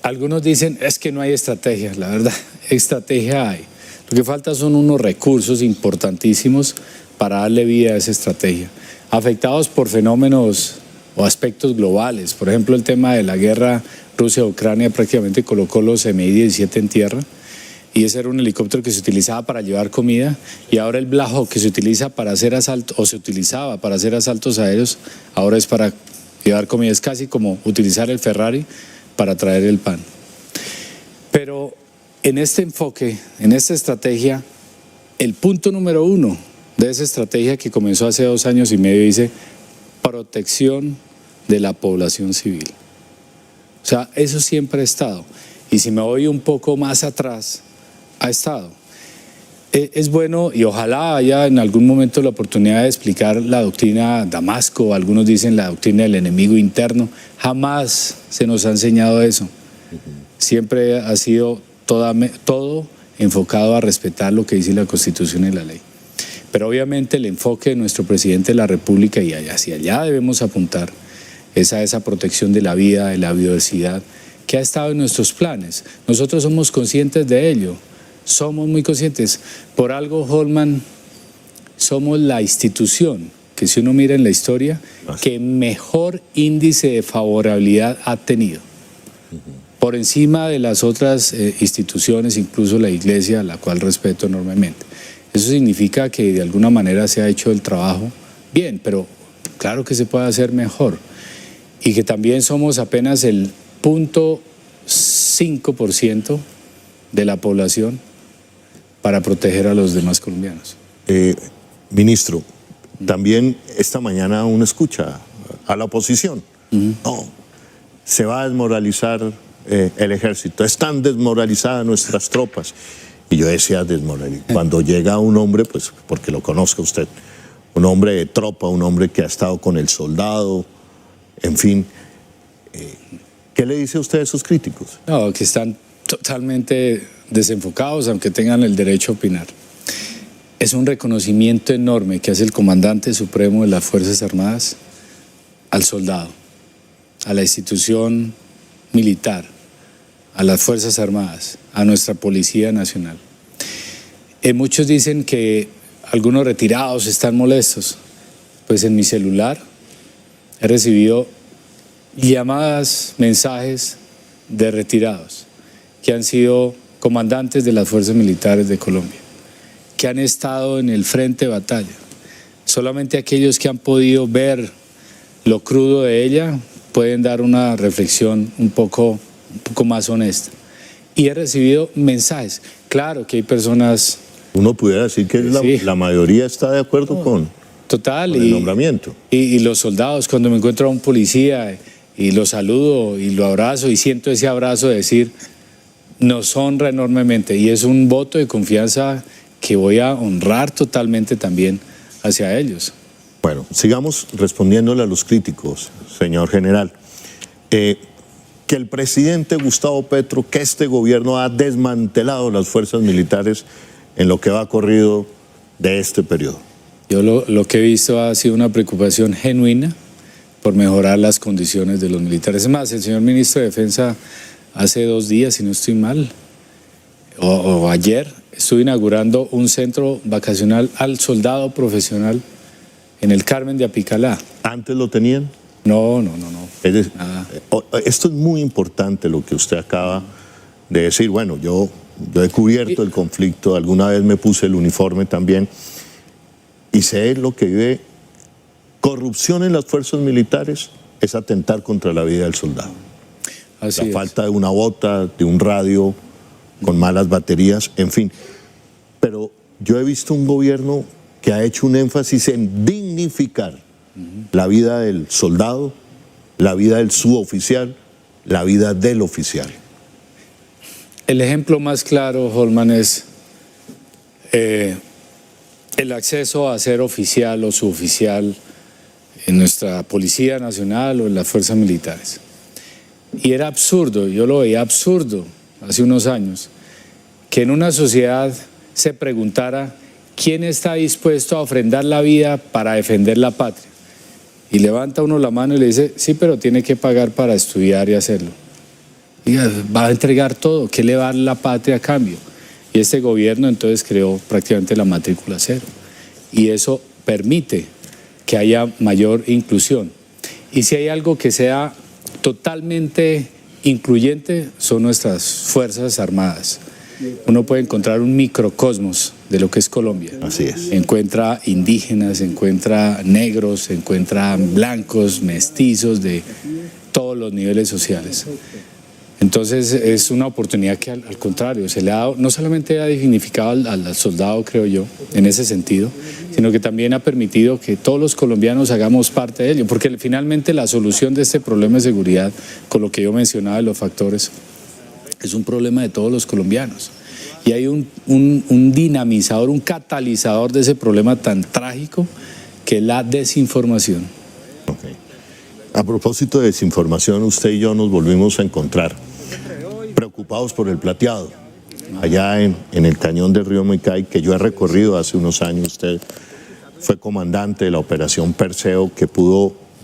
Algunos dicen, es que no hay estrategia. La verdad, estrategia hay. Lo que falta son unos recursos importantísimos para darle vida a esa estrategia. Afectados por fenómenos o aspectos globales. Por ejemplo, el tema de la guerra Rusia-Ucrania prácticamente colocó los Mi-17 en tierra. Y ese era un helicóptero que se utilizaba para llevar comida, y ahora el Black Hawk que se utiliza para hacer asaltos, o se utilizaba para hacer asaltos aéreos, ahora es para llevar comida. Es casi como utilizar el Ferrari para traer el pan. Pero en este enfoque, en esta estrategia, el punto número 1 de esa estrategia que comenzó hace 2 años y medio dice protección de la población civil. O sea, eso siempre ha estado. Y si me voy un poco más atrás, ha estado. Es bueno, y ojalá haya en algún momento la oportunidad de explicar la doctrina Damasco, algunos dicen la doctrina del enemigo interno. Jamás se nos ha enseñado eso. Siempre ha sido todo enfocado a respetar lo que dice la Constitución y la ley. Pero obviamente el enfoque de nuestro presidente de la República, y hacia allá debemos apuntar, es a esa protección de la vida, de la biodiversidad, que ha estado en nuestros planes. Nosotros somos conscientes de ello, somos muy conscientes. Por algo, Holman, somos la institución que, si uno mira en la historia, que mejor índice de favorabilidad ha tenido. Por encima de las otras instituciones, incluso la Iglesia, a la cual respeto enormemente. Eso significa que de alguna manera se ha hecho el trabajo bien, pero claro que se puede hacer mejor. Y que también somos apenas el 0.5% de la población para proteger a los demás colombianos. Ministro, también esta mañana uno escucha a la oposición. No, se va a desmoralizar el ejército, están desmoralizadas nuestras tropas. Y yo decía cuando llega un hombre, pues porque lo conozca usted, un hombre de tropa, un hombre que ha estado con el soldado, en fin, ¿qué le dice usted a esos críticos? No, que están totalmente desenfocados, aunque tengan el derecho a opinar. Es un reconocimiento enorme que hace el comandante supremo de las Fuerzas Armadas al soldado, a la institución militar, a las Fuerzas Armadas, a nuestra Policía Nacional. Muchos dicen que algunos retirados están molestos. Pues en mi celular he recibido llamadas, mensajes de retirados que han sido comandantes de las fuerzas militares de Colombia, que han estado en el frente de batalla. Solamente aquellos que han podido ver lo crudo de ella pueden dar una reflexión un poco más honesta. Y he recibido mensajes. Claro que hay personas... Uno pudiera decir que la mayoría está de acuerdo con el nombramiento. Y los soldados, cuando me encuentro a un policía y lo saludo y lo abrazo y siento ese abrazo de decir, nos honra enormemente. Y es un voto de confianza que voy a honrar totalmente también hacia ellos. Bueno, sigamos respondiéndole a los críticos, señor general. Que el presidente Gustavo Petro, que este gobierno ha desmantelado las fuerzas militares en lo que va corrido de este periodo. Yo lo que he visto ha sido una preocupación genuina por mejorar las condiciones de los militares. Es más, el señor ministro de Defensa hace 2 días, si no estoy mal, o ayer, estuve inaugurando un centro vacacional al soldado profesional en el Carmen de Apicalá. ¿Antes lo tenían? No. Es decir, esto es muy importante lo que usted acaba de decir. Bueno, yo he cubierto el conflicto, alguna vez me puse el uniforme también y sé lo que vive. Corrupción en las fuerzas militares es atentar contra la vida del soldado. Así es. Falta de una bota, de un radio con malas baterías, en fin. Pero yo he visto un gobierno que ha hecho un énfasis en dignificar la vida del soldado, la vida del suboficial, la vida del oficial. El ejemplo más claro, Holman, es el acceso a ser oficial o suboficial en nuestra Policía Nacional o en las fuerzas militares. Y era absurdo, yo lo veía absurdo hace unos años, que en una sociedad se preguntara quién está dispuesto a ofrendar la vida para defender la patria. Y levanta uno la mano y le dice, sí, pero tiene que pagar para estudiar y hacerlo. Y va a entregar todo, ¿qué le va a dar la patria a cambio? Y este gobierno entonces creó prácticamente la matrícula cero. Y eso permite que haya mayor inclusión. Y si hay algo que sea totalmente incluyente, son nuestras Fuerzas Armadas. Uno puede encontrar un microcosmos de lo que es Colombia. Así es. Encuentra indígenas, encuentra negros, encuentra blancos, mestizos de todos los niveles sociales. Entonces es una oportunidad que al contrario se le ha dado, no solamente ha dignificado al soldado, creo yo, en ese sentido, sino que también ha permitido que todos los colombianos hagamos parte de ello, porque finalmente la solución de este problema de seguridad, con lo que yo mencionaba de los factores, es un problema de todos los colombianos. Y hay un dinamizador, un catalizador de ese problema tan trágico que es la desinformación. Okay. A propósito de desinformación, usted y yo nos volvimos a encontrar preocupados por el plateado, allá en el cañón del río Moicay, que yo he recorrido hace unos años. Usted fue comandante de la operación Perseo,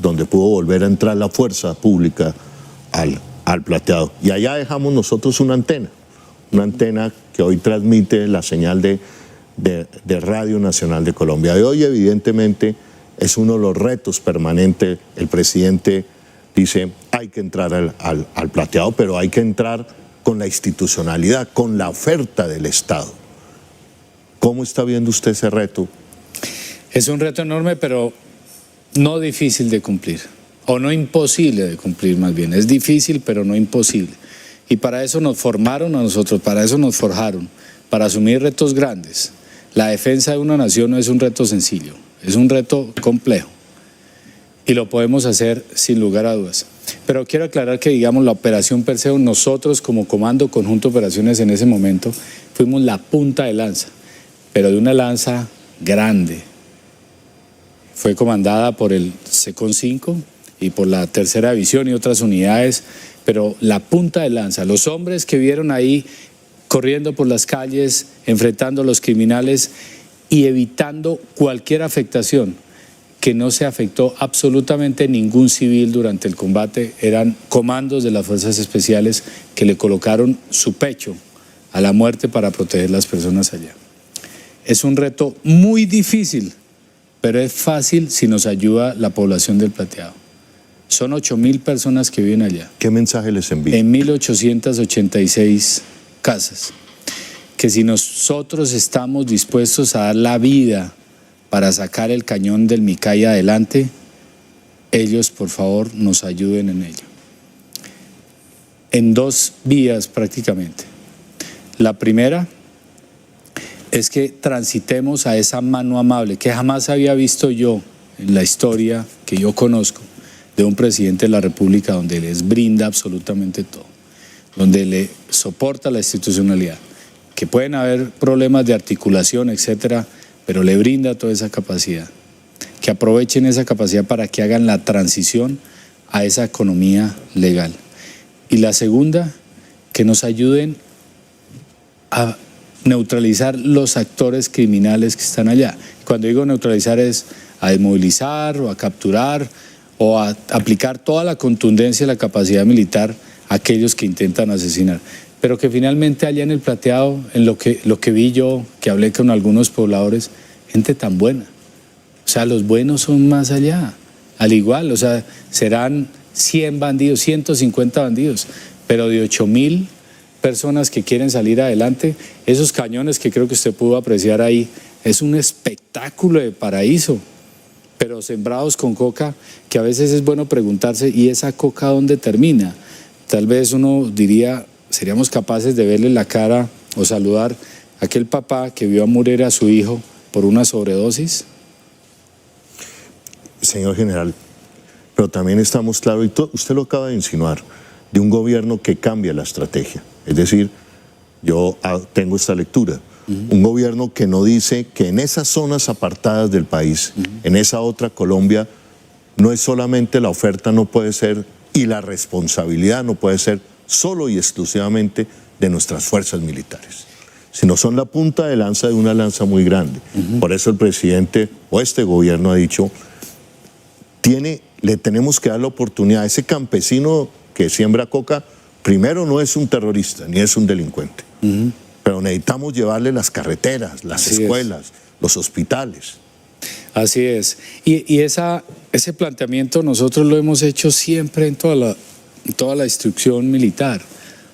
donde pudo volver a entrar la fuerza pública al plateado. Y allá dejamos nosotros una antena que hoy transmite la señal de Radio Nacional de Colombia. Y hoy evidentemente es uno de los retos permanentes. El presidente dice, hay que entrar al plateado, pero hay que entrar con la institucionalidad, con la oferta del Estado. ¿Cómo está viendo usted ese reto? Es un reto enorme, pero no difícil de cumplir, o no imposible de cumplir más bien. Es difícil, pero no imposible. Y para eso nos formaron a nosotros, para eso nos forjaron, para asumir retos grandes. La defensa de una nación no es un reto sencillo, es un reto complejo. Y lo podemos hacer sin lugar a dudas. Pero quiero aclarar que, digamos, la operación Perseo, nosotros como Comando Conjunto de Operaciones en ese momento, fuimos la punta de lanza, pero de una lanza grande. Fue comandada por el SECON 5 y por la Tercera División y otras unidades, pero la punta de lanza, los hombres que vieron ahí corriendo por las calles, enfrentando a los criminales y evitando cualquier afectación, que no se afectó absolutamente ningún civil durante el combate, eran comandos de las Fuerzas Especiales que le colocaron su pecho a la muerte para proteger las personas allá. Es un reto muy difícil, pero es fácil si nos ayuda la población del plateado. Son 8.000 personas que viven allá. ¿Qué mensaje les envía? En 1.886 casas. Que si nosotros estamos dispuestos a dar la vida para sacar el cañón del Micay adelante, ellos por favor nos ayuden en ello. En 2 vías prácticamente. La primera es que transitemos a esa mano amable que jamás había visto yo en la historia que yo conozco de un presidente de la República, donde les brinda absolutamente todo, donde le soporta la institucionalidad, que pueden haber problemas de articulación, etcétera, pero le brinda toda esa capacidad, que aprovechen esa capacidad para que hagan la transición a esa economía legal. Y la segunda, que nos ayuden a neutralizar los actores criminales que están allá. Cuando digo neutralizar es a desmovilizar o a capturar o a aplicar toda la contundencia y la capacidad militar a aquellos que intentan asesinar. Pero que finalmente allá en el Plateado, en lo que vi yo, que hablé con algunos pobladores, gente tan buena. O sea, los buenos son más allá. Al igual, o sea, serán 100 bandidos, 150 bandidos, pero de 8.000 personas que quieren salir adelante, esos cañones que creo que usted pudo apreciar ahí, es un espectáculo de paraíso, pero sembrados con coca, que a veces es bueno preguntarse, ¿y esa coca dónde termina? Tal vez uno diría, seríamos capaces de verle la cara o saludar a aquel papá que vio a morir a su hijo por una sobredosis. Señor general, pero también estamos claros, y usted lo acaba de insinuar, de un gobierno que cambia la estrategia. Es decir, yo tengo esta lectura. Un gobierno que no dice que en esas zonas apartadas del país, en esa otra Colombia, no es solamente la oferta, no puede ser, y la responsabilidad no puede ser solo y exclusivamente de nuestras fuerzas militares, sino son la punta de lanza de una lanza muy grande. Por eso el presidente o este gobierno ha dicho, le tenemos que dar la oportunidad a ese campesino que siembra coca, primero no es un terrorista ni es un delincuente, pero necesitamos llevarle las carreteras, las escuelas, los hospitales. Así es. Y ese planteamiento nosotros lo hemos hecho siempre en toda la instrucción militar.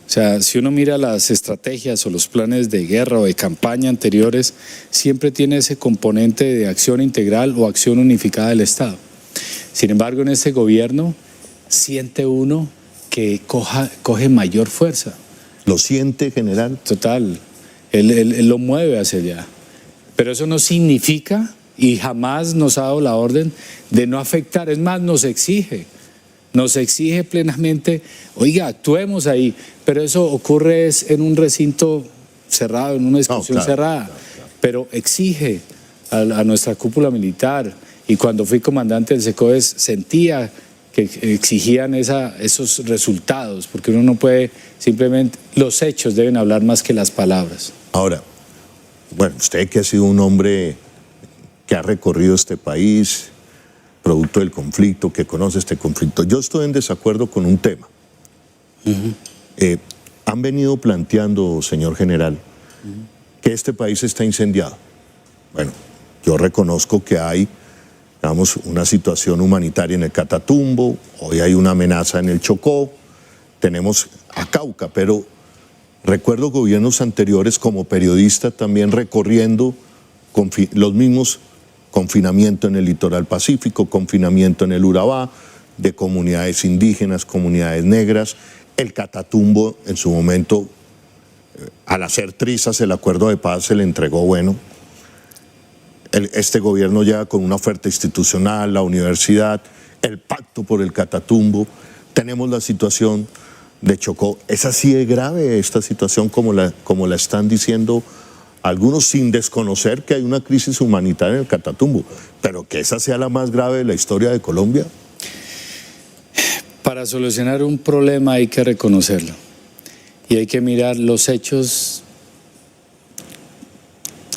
O sea, si uno mira las estrategias o los planes de guerra o de campaña anteriores, siempre tiene ese componente de acción integral o acción unificada del Estado. Sin embargo, en este gobierno siente uno que coge mayor fuerza. ¿Lo siente, general? Total, él lo mueve hacia allá. Pero eso no significa, y jamás nos ha dado la orden, de no afectar. Es más, nos exige plenamente, oiga, actuemos ahí. Pero eso ocurre en un recinto cerrado, en una discusión cerrada. Claro. Pero exige a nuestra cúpula militar. Y cuando fui comandante del SECOES sentía que exigían esos resultados, porque uno no puede simplemente, los hechos deben hablar más que las palabras. Ahora, bueno, usted que ha sido un hombre que ha recorrido este país, producto del conflicto, que conoce este conflicto, yo estoy en desacuerdo con un tema. Han venido planteando, señor general, que este país está incendiado. Bueno, yo reconozco que hay, digamos, una situación humanitaria en el Catatumbo, hoy hay una amenaza en el Chocó, tenemos a Cauca, pero recuerdo gobiernos anteriores como periodista también recorriendo los mismos confinamiento en el litoral pacífico, confinamiento en el Urabá, de comunidades indígenas, comunidades negras. El Catatumbo en su momento, al hacer trizas el acuerdo de paz, se le entregó, bueno, este gobierno llega con una oferta institucional, la universidad, el pacto por el Catatumbo, tenemos la situación de Chocó. ¿Es así de grave esta situación como la están diciendo algunos, sin desconocer que hay una crisis humanitaria en el Catatumbo, pero que esa sea la más grave de la historia de Colombia? Para solucionar un problema hay que reconocerlo y hay que mirar los hechos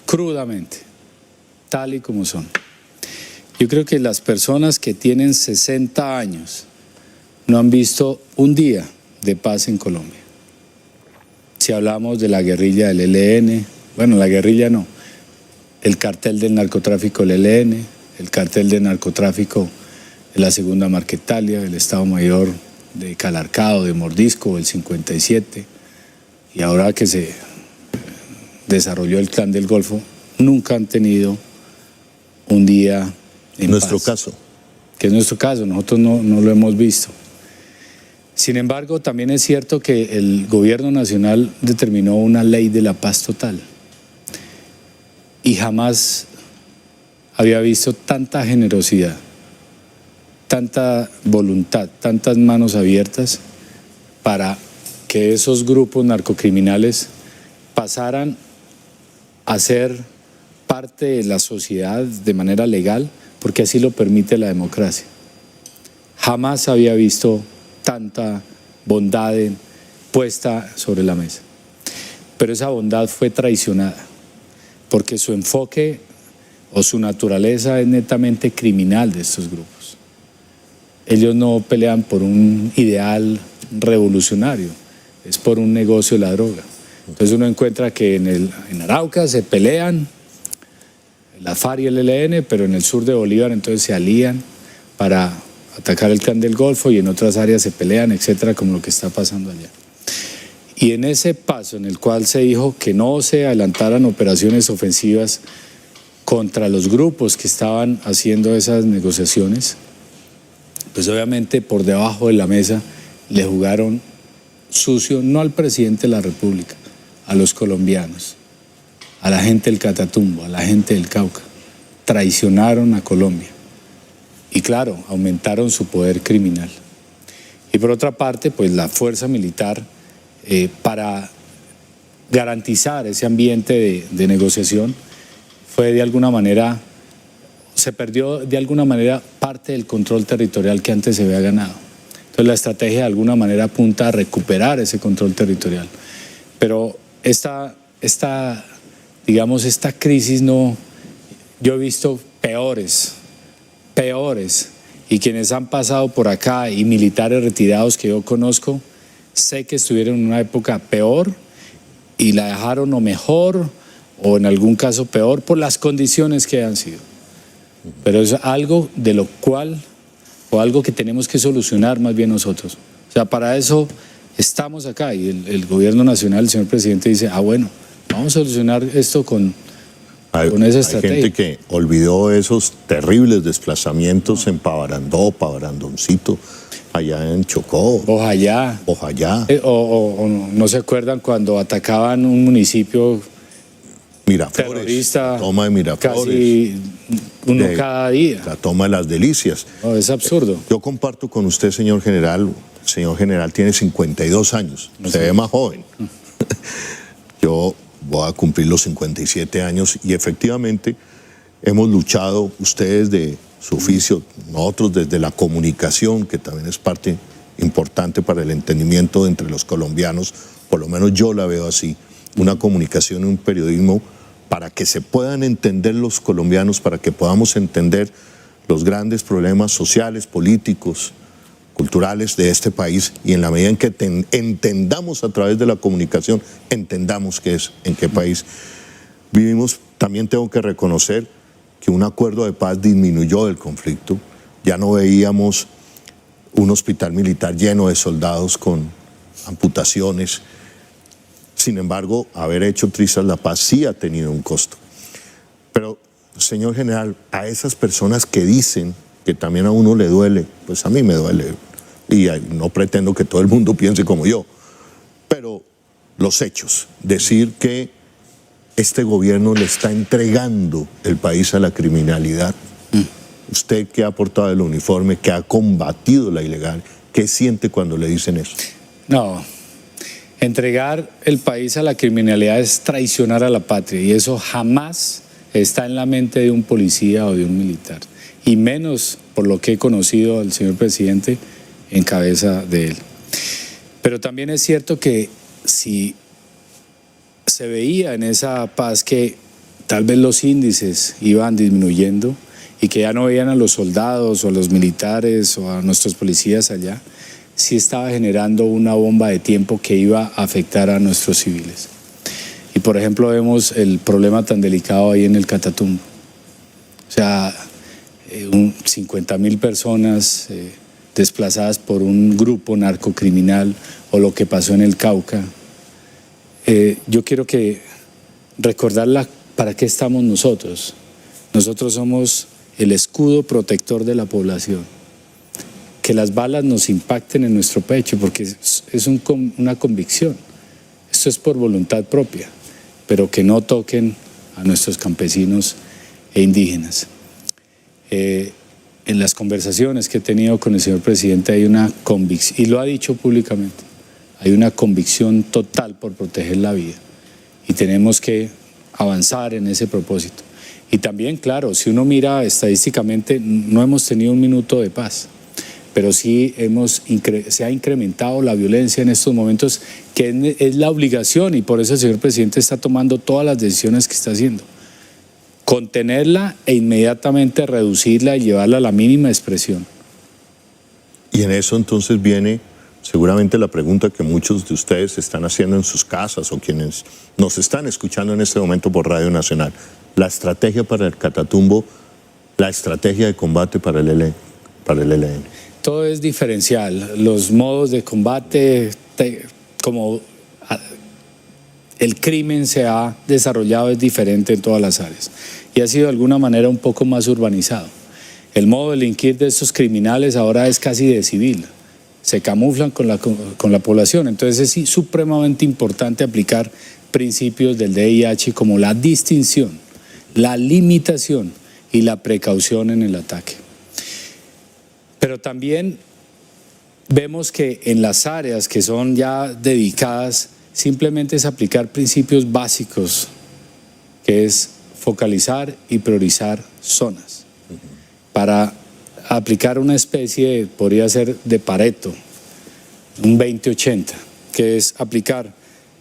crudamente, tal y como son. Yo creo que las personas que tienen 60 años no han visto un día de paz en Colombia. Si hablamos de la guerrilla del ELN, bueno, la guerrilla no, el cartel del narcotráfico del ELN, el cartel del narcotráfico de la Segunda Marquetalia, del Estado Mayor de Calarcado, de Mordisco, del 57, y ahora que se desarrolló el Clan del Golfo, nunca han tenido un día en Nuestro paz. caso. Que es nuestro caso, nosotros no lo hemos visto. Sin embargo, también es cierto que el gobierno nacional determinó una ley de la paz total y jamás había visto tanta generosidad, tanta voluntad, tantas manos abiertas para que esos grupos narcocriminales pasaran a ser parte de la sociedad de manera legal, porque así lo permite la democracia. Jamás había visto tanta bondad puesta sobre la mesa. Pero esa bondad fue traicionada, porque su enfoque o su naturaleza es netamente criminal de estos grupos. Ellos no pelean por un ideal revolucionario, es por un negocio de la droga. Entonces uno encuentra que en Arauca se pelean, la FARC y el ELN, pero en el sur de Bolívar entonces se alían para atacar el Clan del Golfo y en otras áreas se pelean, etcétera, como lo que está pasando allá. Y en ese paso en el cual se dijo que no se adelantaran operaciones ofensivas contra los grupos que estaban haciendo esas negociaciones, pues obviamente por debajo de la mesa le jugaron sucio, no al presidente de la República, a los colombianos, a la gente del Catatumbo, a la gente del Cauca. Traicionaron a Colombia y claro, aumentaron su poder criminal. Y por otra parte, pues la fuerza militar, para garantizar ese ambiente de negociación, fue de alguna manera, se perdió de alguna manera parte del control territorial que antes se había ganado. Entonces la estrategia de alguna manera apunta a recuperar ese control territorial. Pero esta crisis no, yo he visto peores, y quienes han pasado por acá y militares retirados que yo conozco, sé que estuvieron en una época peor y la dejaron o mejor o en algún caso peor por las condiciones que han sido. Pero es algo de lo cual, o algo que tenemos que solucionar más bien nosotros. O sea, para eso estamos acá y el gobierno nacional, el señor presidente dice, bueno, vamos a solucionar esto con esa estrategia. Hay gente que olvidó esos terribles desplazamientos en Pavarandó, Pavarandoncito, allá en Chocó. Bojayá. O no se acuerdan cuando atacaban un municipio Miraflores, terrorista, la toma de Miraflores, casi uno cada día. La toma de Las Delicias. No, es absurdo. Yo comparto con usted, señor general. El señor general tiene 52 años, se ve más joven. Yo voy a cumplir los 57 años y efectivamente hemos luchado, ustedes de su oficio, nosotros desde la comunicación, que también es parte importante para el entendimiento entre los colombianos, por lo menos yo la veo así, una comunicación y un periodismo para que se puedan entender los colombianos, para que podamos entender los grandes problemas sociales, políticos, culturales de este país y en la medida en que entendamos a través de la comunicación, entendamos qué es, en qué país vivimos. También tengo que reconocer que un acuerdo de paz disminuyó el conflicto. Ya no veíamos un hospital militar lleno de soldados con amputaciones. Sin embargo, haber hecho trizas la paz sí ha tenido un costo. Pero, señor general, a esas personas que dicen que también a uno le duele, pues a mí me duele. Y no pretendo que todo el mundo piense como yo. Pero los hechos, decir que este gobierno le está entregando el país a la criminalidad. Usted que ha portado el uniforme, que ha combatido la ilegal, ¿qué siente cuando le dicen eso? No, entregar el país a la criminalidad es traicionar a la patria y eso jamás está en la mente de un policía o de un militar. Y menos por lo que he conocido al señor presidente en cabeza de él. Pero también es cierto que si se veía en esa paz que tal vez los índices iban disminuyendo y que ya no veían a los soldados o a los militares o a nuestros policías allá, sí estaba generando una bomba de tiempo que iba a afectar a nuestros civiles. Y por ejemplo vemos el problema tan delicado ahí en el Catatumbo. O sea, 50.000 personas desplazadas por un grupo narcocriminal o lo que pasó en el Cauca. Yo quiero recordar para qué estamos nosotros. Nosotros somos el escudo protector de la población. Que las balas nos impacten en nuestro pecho, porque es una convicción. Esto es por voluntad propia, pero que no toquen a nuestros campesinos e indígenas. En las conversaciones que he tenido con el señor presidente hay una convicción, y lo ha dicho públicamente, hay una convicción total por proteger la vida y tenemos que avanzar en ese propósito. Y también, claro, si uno mira estadísticamente, no hemos tenido un minuto de paz, pero sí se ha incrementado la violencia en estos momentos, que es la obligación, y por eso el señor presidente está tomando todas las decisiones que está haciendo. Contenerla e inmediatamente reducirla y llevarla a la mínima expresión. Y en eso entonces viene seguramente la pregunta que muchos de ustedes están haciendo en sus casas o quienes nos están escuchando en este momento por Radio Nacional. La estrategia para el Catatumbo, la estrategia de combate para el ELN. Todo es diferencial. Los modos de combate, como el crimen se ha desarrollado, es diferente en todas las áreas y ha sido de alguna manera un poco más urbanizado. El modo de delinquir de estos criminales ahora es casi de civil, se camuflan con la población, entonces es supremamente importante aplicar principios del DIH como la distinción, la limitación y la precaución en el ataque. Pero también vemos que en las áreas que son ya dedicadas, simplemente es aplicar principios básicos, que es focalizar y priorizar zonas, para aplicar una especie, podría ser de Pareto, un 20-80, que es aplicar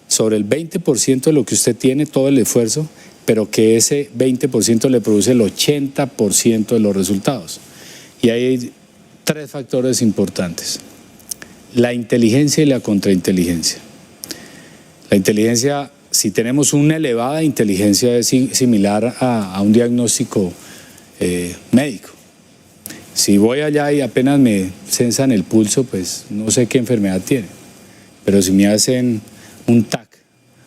sobre el 20% de lo que usted tiene todo el esfuerzo, pero que ese 20% le produce el 80% de los resultados. Y hay 3 factores importantes: la inteligencia y la contrainteligencia. La inteligencia, si tenemos una elevada inteligencia, es similar a un diagnóstico médico. Si voy allá y apenas me censan el pulso, pues no sé qué enfermedad tiene. Pero si me hacen un TAC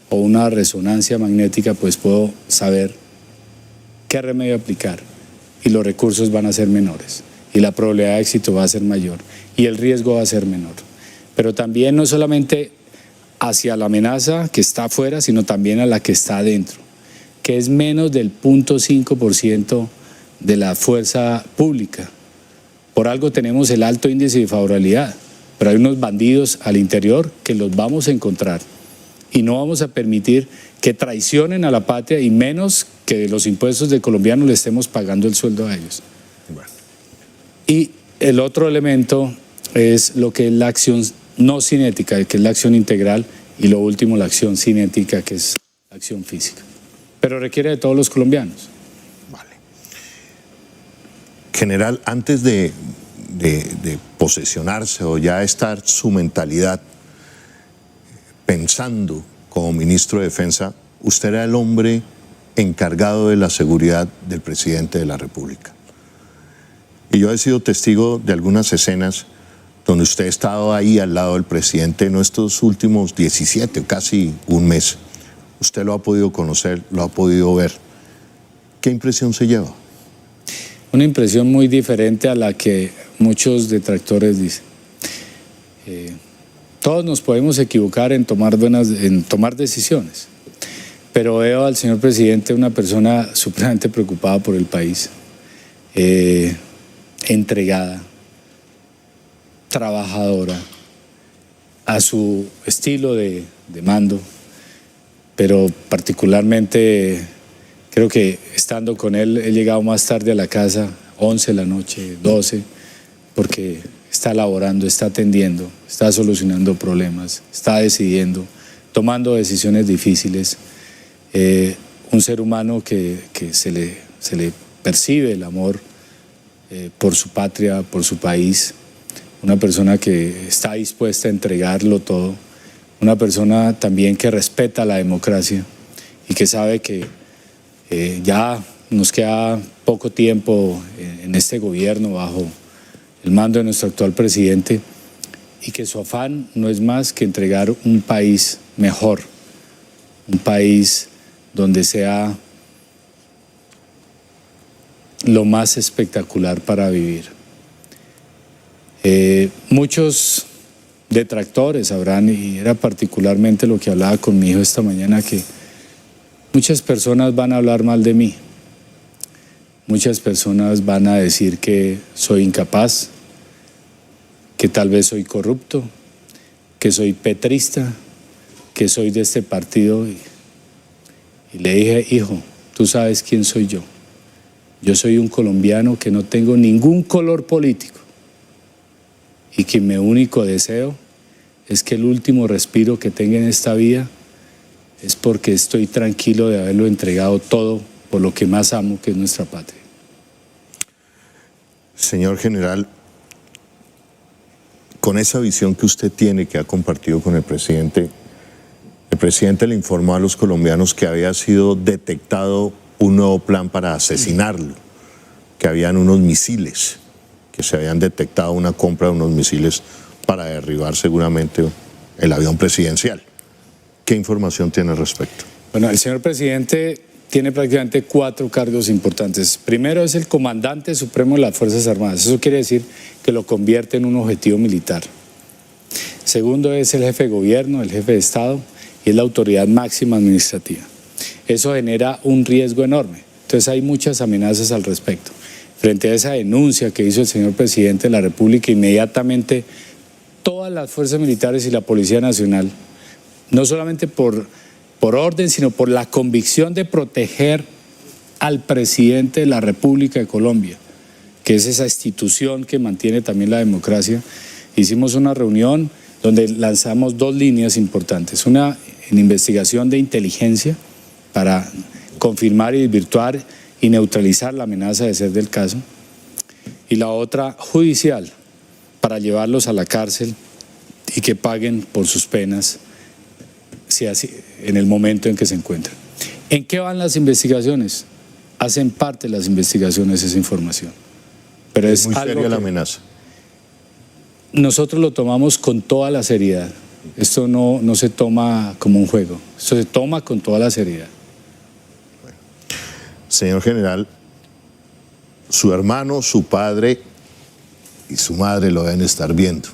o una resonancia magnética, pues puedo saber qué remedio aplicar y los recursos van a ser menores y la probabilidad de éxito va a ser mayor y el riesgo va a ser menor. Pero también no solamente hacia la amenaza que está afuera, sino también a la que está adentro, que es menos del 0.5% de la fuerza pública. Por algo tenemos el alto índice de favorabilidad, pero hay unos bandidos al interior que los vamos a encontrar y no vamos a permitir que traicionen a la patria y menos que de los impuestos de colombianos le estemos pagando el sueldo a ellos. Bueno. Y el otro elemento es lo que es la acción no cinética, que es la acción integral, y lo último, la acción cinética, que es la acción física. Pero requiere de todos los colombianos. Vale. General, antes de posesionarse o ya estar su mentalidad pensando como ministro de Defensa, usted era el hombre encargado de la seguridad del presidente de la República. Y yo he sido testigo de algunas escenas donde usted ha estado ahí al lado del presidente en estos últimos 17, casi un mes. Usted lo ha podido conocer, lo ha podido ver. ¿Qué impresión se lleva? Una impresión muy diferente a la que muchos detractores dicen. Todos nos podemos equivocar en tomar decisiones, pero veo al señor presidente una persona supremamente preocupada por el país, entregada, trabajadora, a su estilo de mando, pero particularmente creo que estando con él he llegado más tarde a la casa, 11 de la noche, 12, porque está laborando, está atendiendo, está solucionando problemas, está decidiendo, tomando decisiones difíciles. Un ser humano que se le percibe el amor por su patria, por su país, una persona que está dispuesta a entregarlo todo, una persona también que respeta la democracia y que sabe que ya nos queda poco tiempo en este gobierno bajo el mando de nuestro actual presidente, y que su afán no es más que entregar un país mejor, un país donde sea lo más espectacular para vivir. Muchos detractores sabrán, y era particularmente lo que hablaba con mi hijo esta mañana, que muchas personas van a hablar mal de mí. Muchas personas van a decir que soy incapaz, que tal vez soy corrupto, que soy petrista, que soy de este partido. Y le dije, hijo, tú sabes quién soy yo. Yo soy un colombiano que no tengo ningún color político y que mi único deseo es que el último respiro que tenga en esta vida es porque estoy tranquilo de haberlo entregado todo por lo que más amo, que es nuestra patria. Señor general, con esa visión que usted tiene, que ha compartido con el presidente le informó a los colombianos que había sido detectado un nuevo plan para asesinarlo, que habían unos misiles, que se habían detectado una compra de unos misiles para derribar seguramente el avión presidencial. ¿Qué información tiene al respecto? Bueno, el señor presidente tiene prácticamente 4 cargos importantes. Primero, es el comandante supremo de las Fuerzas Armadas. Eso quiere decir que lo convierte en un objetivo militar. Segundo, es el jefe de gobierno, el jefe de Estado, y es la autoridad máxima administrativa. Eso genera un riesgo enorme. Entonces hay muchas amenazas al respecto. Frente a esa denuncia que hizo el señor presidente de la República, inmediatamente todas las fuerzas militares y la Policía Nacional, no solamente por orden, sino por la convicción de proteger al presidente de la República de Colombia, que es esa institución que mantiene también la democracia, hicimos una reunión donde lanzamos 2 líneas importantes. Una en investigación de inteligencia para confirmar y desvirtuar y neutralizar la amenaza de ser del caso, y la otra judicial para llevarlos a la cárcel y que paguen por sus penas si así, en el momento en que se encuentran. ¿En qué van las investigaciones? Hacen parte de las investigaciones esa información. Pero es muy seria la amenaza. Nosotros lo tomamos con toda la seriedad. Esto no se toma como un juego, esto se toma con toda la seriedad. Bueno. Señor general, su hermano, su padre y su madre lo deben estar viendo.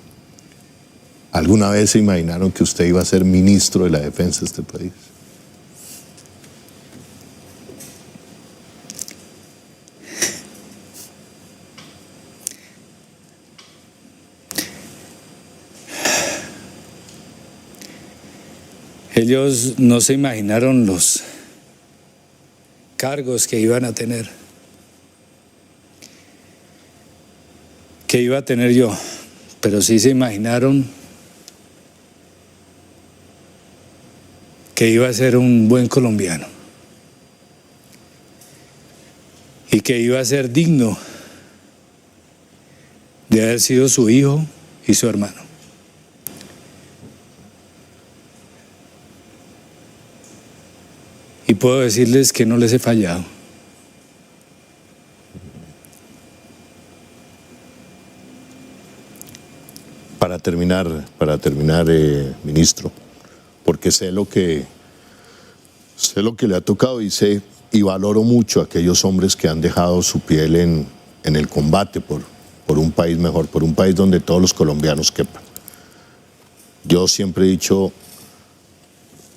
¿Alguna vez se imaginaron que usted iba a ser ministro de la defensa de este país? Ellos no se imaginaron los cargos que iban a tener, que iba a tener yo, pero sí se imaginaron que iba a ser un buen colombiano y que iba a ser digno de haber sido su hijo y su hermano. Y puedo decirles que no les he fallado. Para terminar, ministro, porque sé lo que le ha tocado y sé y valoro mucho a aquellos hombres que han dejado su piel en el combate por un país mejor, por un país donde todos los colombianos quepan. Yo siempre he dicho,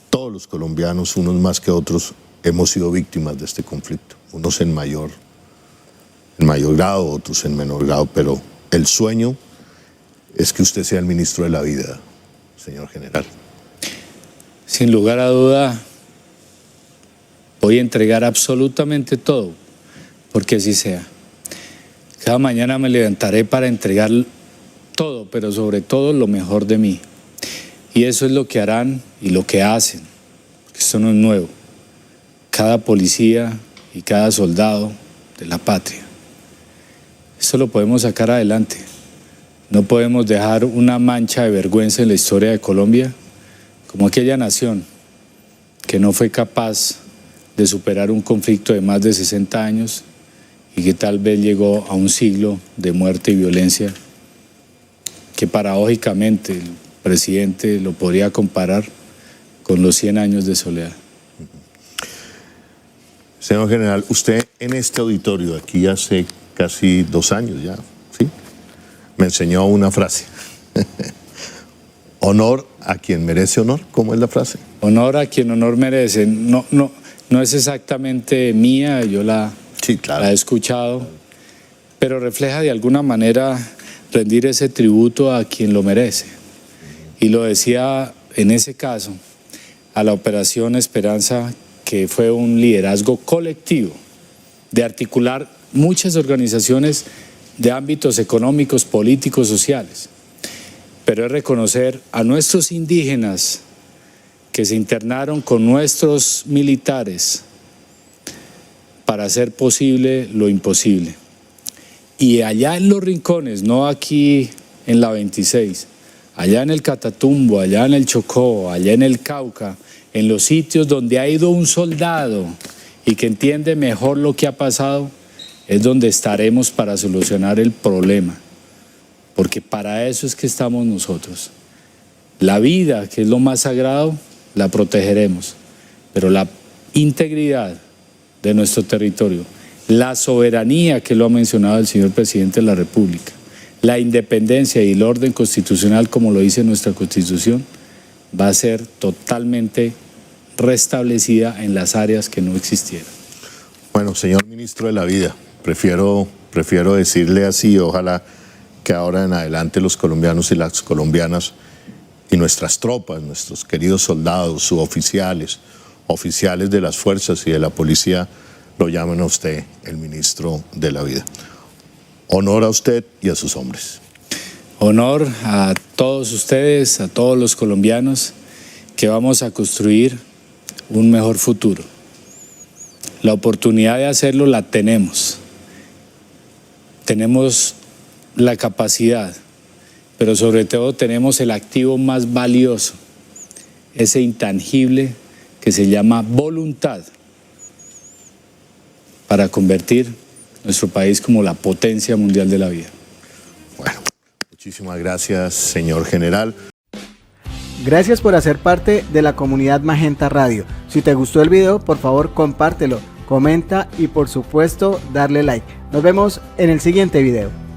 todos los colombianos, unos más que otros, hemos sido víctimas de este conflicto, unos en mayor grado, otros en menor grado, pero el sueño es que usted sea el ministro de la vida, señor general. Sin lugar a duda, voy a entregar absolutamente todo, porque así sea. Cada mañana me levantaré para entregar todo, pero sobre todo lo mejor de mí. Y eso es lo que harán y lo que hacen, porque esto no es nuevo. Cada policía y cada soldado de la patria. Esto lo podemos sacar adelante. No podemos dejar una mancha de vergüenza en la historia de Colombia como aquella nación que no fue capaz de superar un conflicto de más de 60 años y que tal vez llegó a un siglo de muerte y violencia, que paradójicamente el presidente lo podría comparar con los 100 años de soledad. Señor general, usted en este auditorio aquí hace casi 2 años ya, ¿sí? Me enseñó una frase. Honor a quien merece honor. ¿Cómo es la frase? Honor a quien honor merece. No es exactamente mía, yo sí, claro, la he escuchado, pero refleja de alguna manera rendir ese tributo a quien lo merece. Y lo decía en ese caso a la Operación Esperanza, que fue un liderazgo colectivo de articular muchas organizaciones de ámbitos económicos, políticos, sociales. Pero es reconocer a nuestros indígenas que se internaron con nuestros militares para hacer posible lo imposible. Y allá en los rincones, no aquí en la 26, allá en el Catatumbo, allá en el Chocó, allá en el Cauca, en los sitios donde ha ido un soldado y que entiende mejor lo que ha pasado, es donde estaremos para solucionar el problema. Porque para eso es que estamos nosotros. La vida, que es lo más sagrado, la protegeremos, pero la integridad de nuestro territorio, la soberanía, que lo ha mencionado el señor presidente de la República, la independencia y el orden constitucional, como lo dice nuestra Constitución, va a ser totalmente restablecida en las áreas que no existieron. Bueno, señor ministro de la Vida, prefiero decirle así, ojalá que ahora en adelante los colombianos y las colombianas y nuestras tropas, nuestros queridos soldados, suboficiales, oficiales de las fuerzas y de la policía, lo llamen a usted el ministro de la Vida. Honor a usted y a sus hombres. Honor a todos ustedes, a todos los colombianos, que vamos a construir un mejor futuro. La oportunidad de hacerlo la tenemos. Tenemos la capacidad, pero sobre todo tenemos el activo más valioso, ese intangible que se llama voluntad, para convertir nuestro país como la potencia mundial de la vida. Bueno, muchísimas gracias, señor general. Gracias por hacer parte de la comunidad Magenta Radio. Si te gustó el video, por favor compártelo, comenta y por supuesto darle like. Nos vemos en el siguiente video.